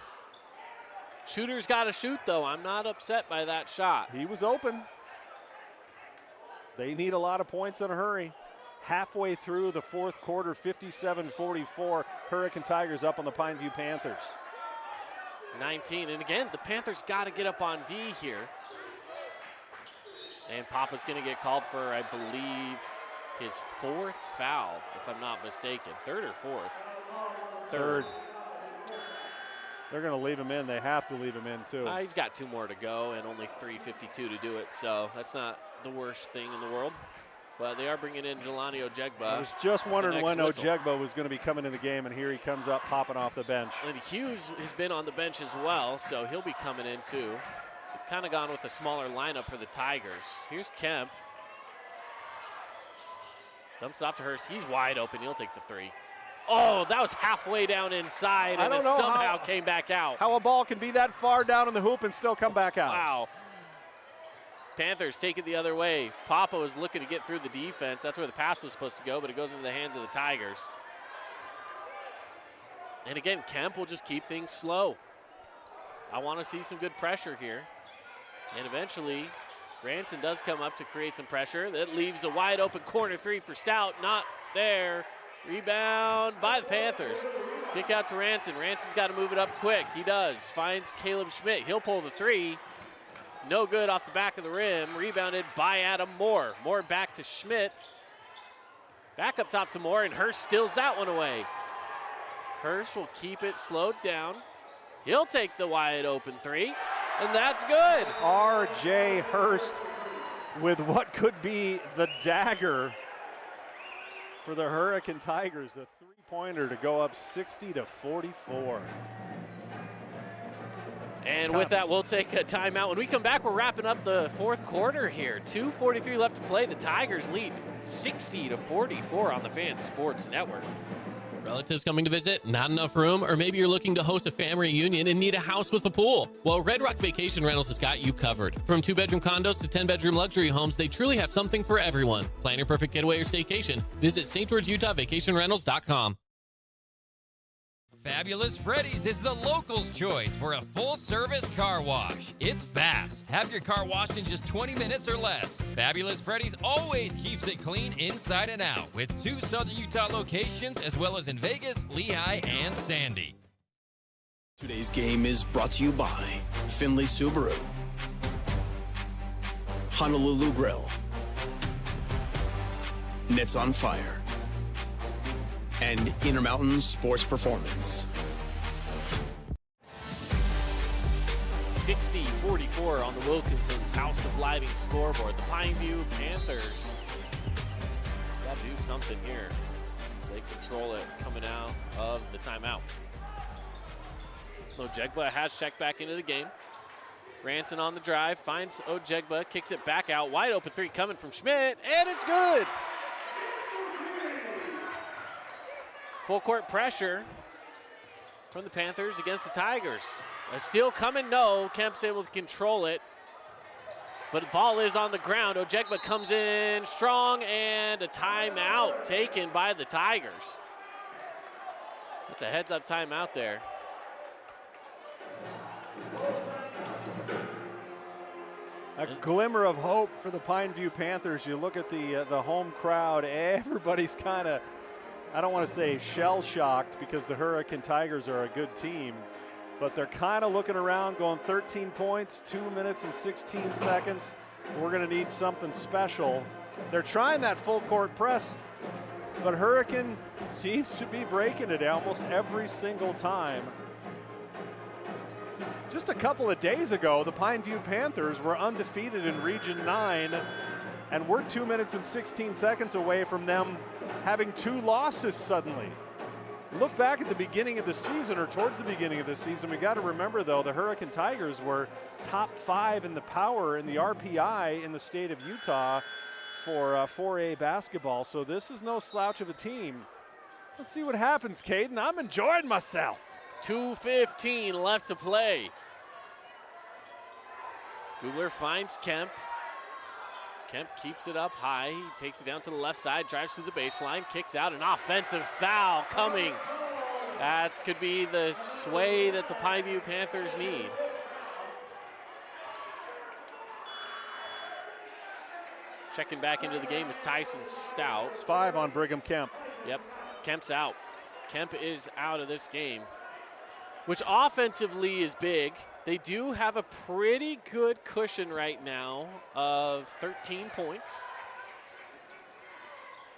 Shooter's got to shoot, though. I'm not upset by that shot. He was open. They need a lot of points in a hurry. Halfway through the fourth quarter, 57-44. Hurricane Tigers up on the Pineview Panthers. 19, and again, the Panthers got to get up on D here. And Papa's going to get called for, I believe, his 4th foul, if I'm not mistaken. 3rd or 4th? Third. They're going to leave him in. They have to leave him in, too. He's got 2 more to go and only 3:52 to do it, so that's not the worst thing in the world. But they are bringing in Jelani Ojegba. I was just wondering when Ojegba was going to be coming in the game, and here he comes up popping off the bench. And Hughes has been on the bench as well, so he'll be coming in too. They've kind of gone with a smaller lineup for the Tigers. Here's Kemp. Dumps it off to Hurst. He's wide open. He'll take the 3. Oh, that was halfway down inside, and it somehow came back out. How a ball can be that far down in the hoop and still come back out. Wow. Panthers take it the other way. Papa was looking to get through the defense. That's where the pass was supposed to go, but it goes into the hands of the Tigers. And again, Kemp will just keep things slow. I want to see some good pressure here. And eventually, Ranson does come up to create some pressure. That leaves a wide open corner 3 for Stout. Not there. Rebound by the Panthers. Kick out to Ranson. Ranson's got to move it up quick. He does. Finds Caleb Schmidt. He'll pull the 3. No good off the back of the rim. Rebounded by Adam Moore. Moore back to Schmidt. Back up top to Moore, and Hurst steals that one away. Hurst will keep it slowed down. He'll take the wide open 3, and that's good. R.J. Hurst with what could be the dagger for the Hurricane Tigers. A 3-pointer to go up 60-44. And with that, we'll take a timeout. When we come back, we're wrapping up the 4th quarter here. 2:43 left to play. The Tigers lead 60-44 on the Fan Sports Network. Relatives coming to visit, not enough room, or maybe you're looking to host a family reunion and need a house with a pool. Well, Red Rock Vacation Rentals has got you covered. From 2-bedroom condos to 10-bedroom luxury homes, they truly have something for everyone. Plan your perfect getaway or staycation. Visit stgeorgeutahvacationrentals.com. Fabulous Freddy's is the locals' choice for a full-service car wash. It's fast. Have your car washed in just 20 minutes or less. Fabulous Freddy's always keeps it clean inside and out with 2 Southern Utah locations as well as in Vegas, Lehigh, and Sandy. Today's game is brought to you by Findlay Subaru, Honolulu Grill, Nets on Fire, and Intermountain Sports Performance. 60-44 on the Wilkinson's House of Lighting scoreboard. The Pineview Panthers got to do something here so they control it coming out of the timeout. Ojegba has checked back into the game. Ranson on the drive, finds Ojegba, kicks it back out. Wide open 3 coming from Schmidt, and it's good. Full court pressure from the Panthers against the Tigers. A steal coming, no. Kemp's able to control it. But the ball is on the ground. Ojegba comes in strong, and a timeout taken by the Tigers. That's a heads-up timeout there. A glimmer of hope for the Pineview Panthers. You look at the home crowd, everybody's kind of, I don't want to say shell-shocked because the Hurricane Tigers are a good team, but they're kind of looking around going 13 points, 2 minutes and 16 seconds. We're going to need something special. They're trying that full court press, but Hurricane seems to be breaking it almost every single time. Just a couple of days ago, the Pineview Panthers were undefeated in Region 9, and we're 2 minutes and 16 seconds away from them having 2 losses suddenly. Look back at the beginning of the season, or towards the beginning of the season. We got to remember, though, the Hurricane Tigers were top 5 in the power in the RPI in the state of Utah for 4A basketball. So this is no slouch of a team. Let's see what happens, Caden. I'm enjoying myself. 2:15 left to play. Gubler finds Kemp. Kemp keeps it up high. He takes it down to the left side, drives to the baseline, kicks out. An offensive foul coming. That could be the sway that the Pineview Panthers need. Checking back into the game is Tyson Stout. It's 5 on Brigham Kemp. Yep, Kemp's out. Kemp is out of this game, which offensively is big. They do have a pretty good cushion right now of 13 points.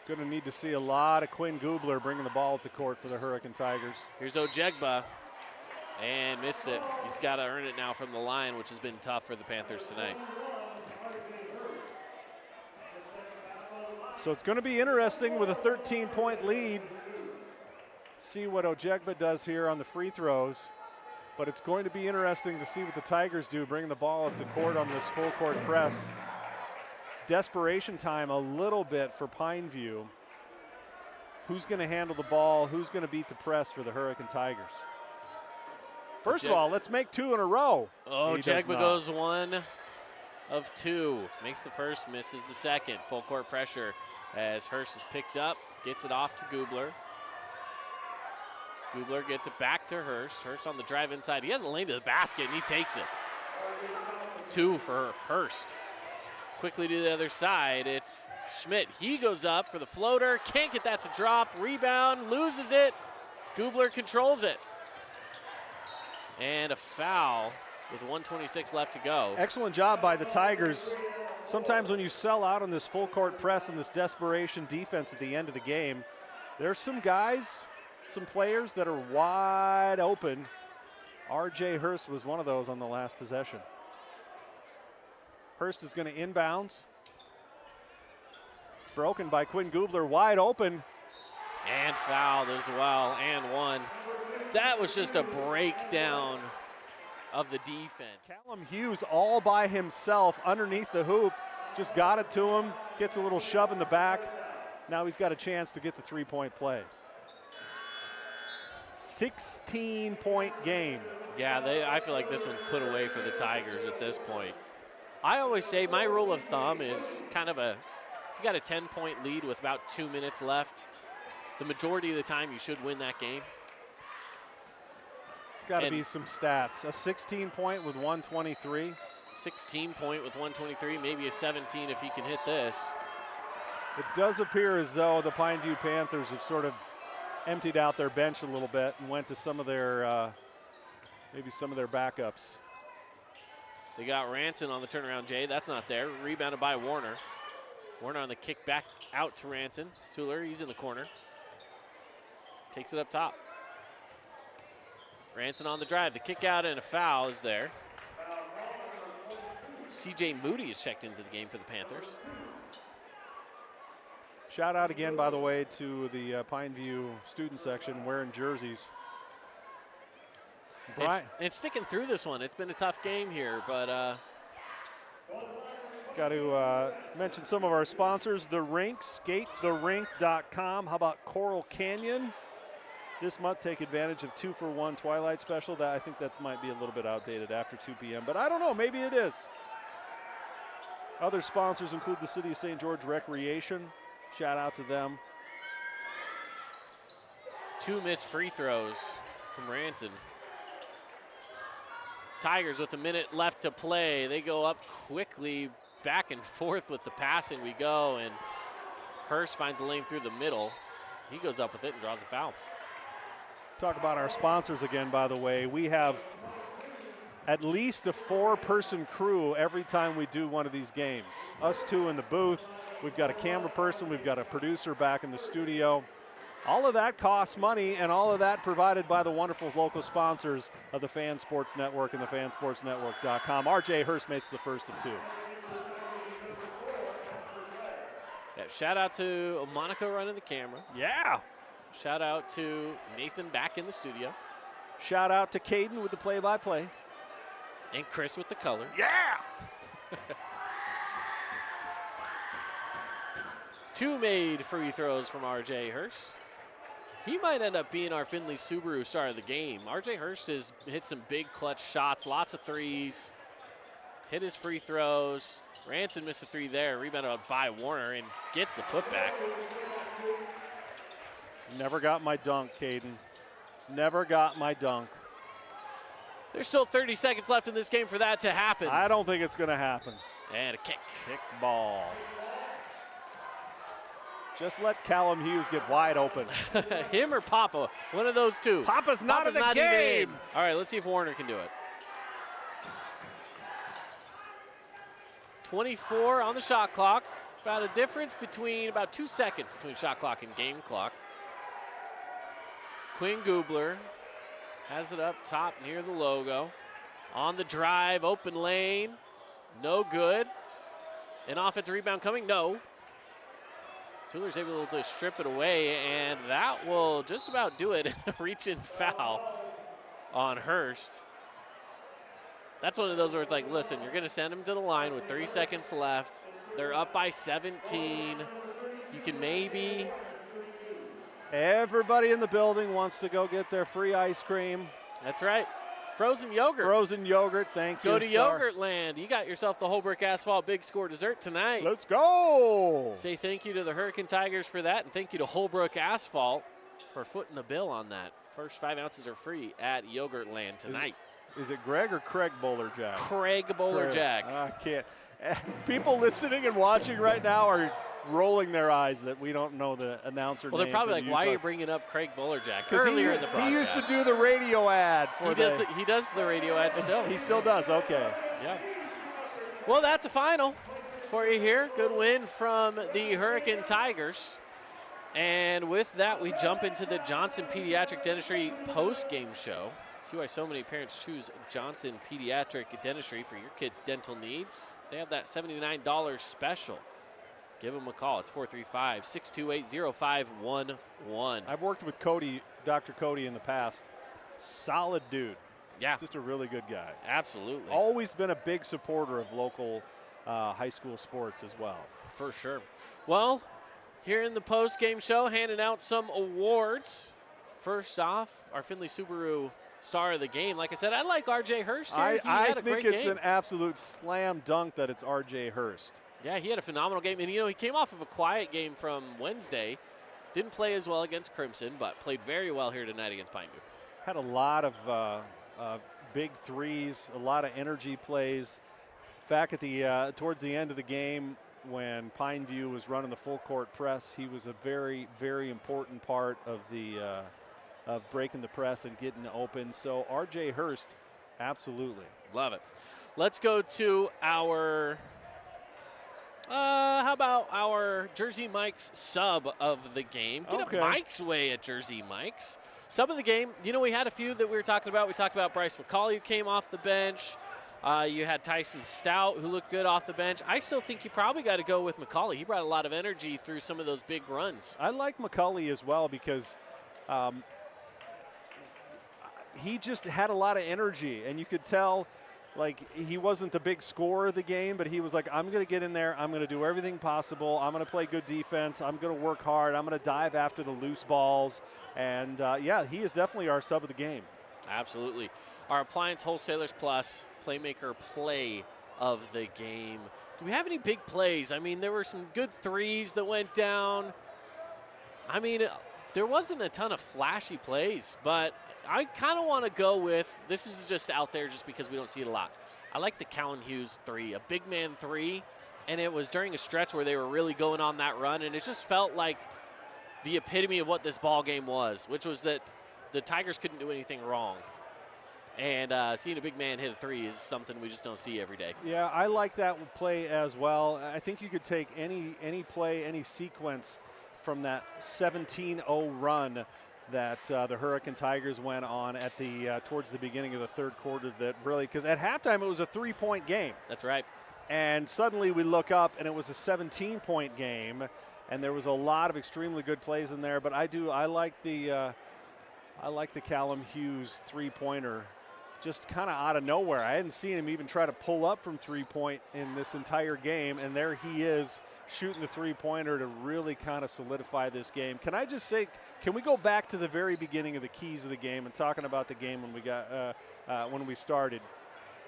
Going to need to see a lot of Quinn Gubler bringing the ball at the court for the Hurricane Tigers. Here's Ojegba, And missed it. He's got to earn it now from the line, which has been tough for the Panthers tonight. So it's going to be interesting with a 13-point lead. See what Ojegba does here on the free throws. But it's going to be interesting to see what the Tigers do, bringing the ball up the court on this full court press. Desperation time a little bit for Pineview. Who's going to handle the ball? Who's going to beat the press for the Hurricane Tigers? First of all, let's make 2 in a row. Oh, Ojegba goes 1 of 2. Makes the first, misses the second. Full court pressure as Hurst is picked up, gets it off to Gubler. Gubler gets it back to Hurst. Hurst on the drive inside. He has a lane to the basket, and he takes it. 2 for Hurst. Quickly to the other side, it's Schmidt. He goes up for the floater. Can't get that to drop. Rebound, loses it. Gubler controls it. And a foul with 1:26 left to go. Excellent job by the Tigers. Sometimes when you sell out on this full court press and this desperation defense at the end of the game, there's some guys, some players that are wide open. R.J. Hurst was one of those on the last possession. Hurst is going to inbounds. Broken by Quinn Gubler, wide open. And fouled as well, and 1. That was just a breakdown of the defense. Callum Hughes all by himself underneath the hoop. Just got it to him, gets a little shove in the back. Now he's got a chance to get the 3-point play. 16-point game. Yeah, I feel like this one's put away for the Tigers at this point. I always say my rule of thumb is kind of if you got a 10-point lead with about 2 minutes left, the majority of the time you should win that game. It's got to be some stats. A 16-point with 123. 16-point with 123, maybe a 17 if he can hit this. It does appear as though the Pineview Panthers have sort of emptied out their bench a little bit and went to some of their, maybe some of their backups. They got Ranson on the turnaround, Jay. That's not there. Rebounded by Warner. Warner on the kick back out to Ranson. Tuller, he's in the corner. Takes it up top. Ranson on the drive. The kick out and a foul is there. C.J. Moody is checked into the game for the Panthers. Shout out again, by the way, to the Pineview student section wearing jerseys. It's sticking through this one. It's been a tough game here, but got to mention some of our sponsors. The Rink, skatetherink.com. How about Coral Canyon? This month, take advantage of 2-for-1 Twilight Special. I think that might be a little bit outdated after 2 p.m., but I don't know. Maybe it is. Other sponsors include the City of St. George Recreation. Shout out to them. 2 missed free throws from Ranson. Tigers with a minute left to play. They go up quickly, back and forth with the passing we go, and Hurst finds a lane through the middle. He goes up with it and draws a foul. Talk about our sponsors again, by the way. We have at least a 4-person crew every time we do one of these games. Us 2 in the booth. We've got a camera person. We've got a producer back in the studio. All of that costs money, and all of that provided by the wonderful local sponsors of the Fan Sports Network and the fansportsnetwork.com. R.J. Hurst makes the first of 2. Yeah, shout out to Monica running the camera. Yeah. Shout out to Nathan back in the studio. Shout out to Caden with the play-by-play. And Chris with the color. Yeah! 2 made free throws from R.J. Hurst. He might end up being our Findlay Subaru star of the game. R.J. Hurst has hit some big clutch shots, lots of threes, hit his free throws. Ranson missed a 3 there, rebounded by Warner, and gets the putback. Never got my dunk, Caden. Never got my dunk. There's still 30 seconds left in this game for that to happen. I don't think it's going to happen. And a kick. Kick ball. Just let Callum Hughes get wide open. Him or Papa? One of those two. Papa's not in the game. All right, let's see if Warner can do it. 24 on the shot clock. About a difference between about 2 seconds between shot clock and game clock. Quinn Gubler Has it up top near the logo. On the drive, open lane. No good. An offensive rebound coming? No. Tueler's able to strip it away, and that will just about do it. A reach-in foul on Hurst. That's one of those where it's like, listen, you're going to send them to the line with 3 seconds left. They're up by 17. You can maybe. Everybody in the building wants to go get their free ice cream. That's right. Frozen yogurt. Frozen yogurt, thank you. Go to Yogurt Land. You got yourself the Holbrook Asphalt Big Score dessert tonight. Let's go. Say thank you to the Hurricane Tigers for that, and thank you to Holbrook Asphalt for footing the bill on that. First 5 ounces are free at Yogurt Land tonight. Is it Greg or Craig Bowlerjack? Craig Bowlerjack. I can't. People listening and watching right now are rolling their eyes that we don't know the announcer name. Well, they're probably for like, the why are Utah. you bringing up Craig Bowlerjack Because earlier in the broadcast? he used to do the radio ad for He does the radio ad still. He still does, okay. Yeah. Well, that's a final for you here. Good win from the Hurricane Tigers. And with that, we jump into the Johnson Pediatric Dentistry post-game show. See why so many parents choose Johnson Pediatric Dentistry for your kids' dental needs. They have that $79 special. Give them a call. It's 435-628-0511. I've worked with Cody, Dr. Cody, in the past. Solid dude. Yeah. Just a really good guy. Absolutely. Always been a big supporter of local high school sports as well. For sure. Well, here in the post-game show, handing out some awards. First off, our Findlay Subaru star of the game. Like I said, I like R.J. Hurst here. I think it's an absolute slam dunk that it's R.J. Hurst. Yeah, he had a phenomenal game. And, you know, he came off of a quiet game from Wednesday. Didn't play as well against Crimson, but played very well here tonight against Pineview. Had a lot of big threes, a lot of energy plays. Back at the towards the end of the game when Pineview was running the full court press, he was a very, very important part of the of breaking the press and getting open. So R.J. Hurst, absolutely. Love it. Let's go to our how about our Jersey Mike's sub of the game? Get up Mike's way at Jersey Mike's. Sub of the game, you know, we had a few that we were talking about. We talked about Bryce McCauley, who came off the bench. You had Tyson Stout, who looked good off the bench. I still think you probably got to go with McCauley. He brought a lot of energy through some of those big runs. I like McCauley as well because he just had a lot of energy, and you could tell, like, he wasn't the big scorer of the game, but he was like, I'm going to get in there. I'm going to do everything possible. I'm going to play good defense. I'm going to work hard. I'm going to dive after the loose balls. And, yeah, he is definitely our sub of the game. Absolutely. Our Appliance Wholesalers Plus Playmaker play of the game. Do we have any big plays? I mean, there were some good threes that went down. I mean, there wasn't a ton of flashy plays, but I kind of want to go with, this is just out there just because we don't see it a lot. I like the Callan Hughes three, a big man three, and it was during a stretch where they were really going on that run, and it just felt like the epitome of what this ball game was, which was that the Tigers couldn't do anything wrong. And seeing a big man hit a three is something we just don't see every day. Yeah, I like that play as well. I think you could take any play, any sequence from that 17-0 run that the Hurricane Tigers went on at the towards the beginning of the third quarter. That really, because at halftime it was a 3-point game. That's right. And suddenly we look up and it was a 17-point game, and there was a lot of extremely good plays in there. But I like the Callan Hughes three-pointer. Just kind of out of nowhere. I hadn't seen him even try to pull up from three-point in this entire game, and there he is shooting the three-pointer to really kind of solidify this game. Can I just say, can we go back to the very beginning of the keys of the game and talking about the game when we started?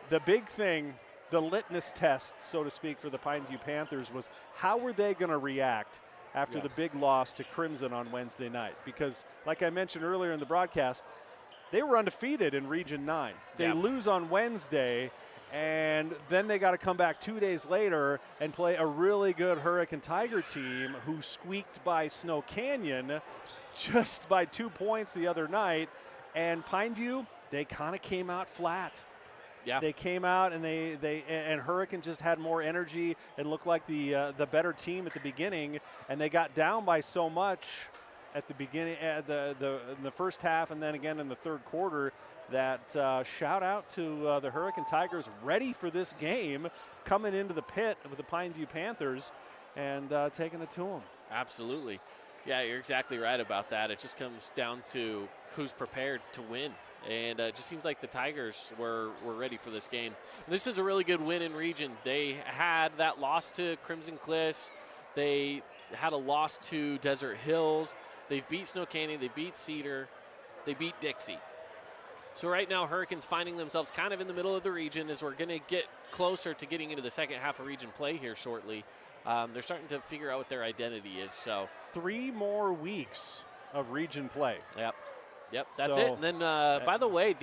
The big thing, the litmus test, so to speak, for the Pineview Panthers was how were they going to react after the big loss to Crimson on Wednesday night? Because, like I mentioned earlier in the broadcast, they were undefeated in Region 9. They lose on Wednesday, and then they got to come back 2 days later and play a really good Hurricane Tiger team who squeaked by Snow Canyon just by 2 points the other night. And Pineview, they kind of came out flat. Yeah. They came out and and Hurricane just had more energy and looked like the better team at the beginning, and they got down by so much. at the beginning, in the first half, and then again in the third quarter. That shout out to the Hurricane Tigers, ready for this game, coming into the pit of the Pineview Panthers and taking it to them. Absolutely. Yeah, you're exactly right about that. It just comes down to who's prepared to win. And it just seems like the Tigers were ready for this game. This is a really good win in region. They had that loss to Crimson Cliffs. They had a loss to Desert Hills. They've beat Snow Canyon. They beat Cedar. They beat Dixie. So right now, Hurricanes finding themselves kind of in the middle of the region as we're going to get closer to getting into the second half of region play here shortly. They're starting to figure out what their identity is. So 3 more weeks of region play. Yep, that's it. And then, by the way,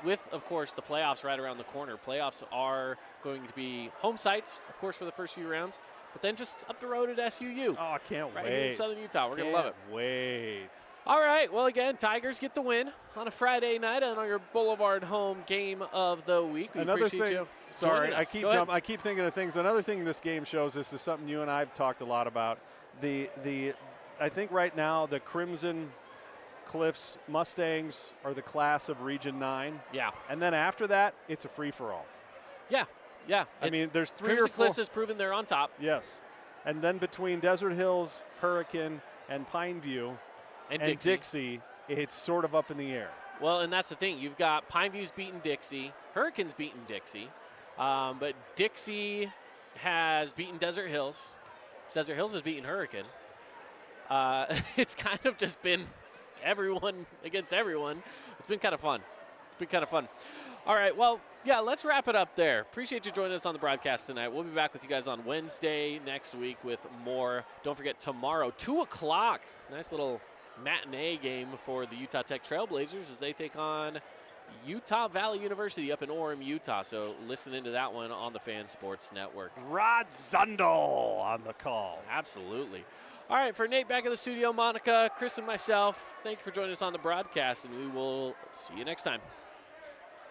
with, of course, the playoffs right around the corner, playoffs are going to be home sites, of course, for the first few rounds, but then just up the road at SUU. Oh, I can't right wait. Here in Southern Utah. We're going to love it. Wait. All right, well, again, Tigers get the win on a Friday night on your Boulevard home game of the week. We appreciate you. Sorry, I keep thinking of things. Another thing this game shows us is something you and I have talked a lot about. I think right now the Crimson Cliffs Mustangs are the class of Region 9. Yeah. And then after that, it's a free-for-all. Yeah. I mean, there's 3 Crimson or 4. Cliffs has proven they're on top. Yes. And then between Desert Hills, Hurricane, and Pineview and Dixie, it's sort of up in the air. Well, and that's the thing. You've got Pineview's beaten Dixie. Hurricane's beaten Dixie. But Dixie has beaten Desert Hills. Desert Hills has beaten Hurricane. It's kind of just been everyone against everyone. It's been kind of fun. All right, well, yeah, let's wrap it up there. Appreciate you joining us on the broadcast tonight. We'll be back with you guys on Wednesday next week with more. Don't forget, tomorrow, 2 o'clock, nice little matinee game for the Utah Tech Trailblazers as they take on Utah Valley University up in Orem, Utah. So listen into that one on the Fan Sports Network. Rod Zundel on the call. Absolutely. All right, for Nate back in the studio, Monica, Chris, and myself, thank you for joining us on the broadcast, and we will see you next time.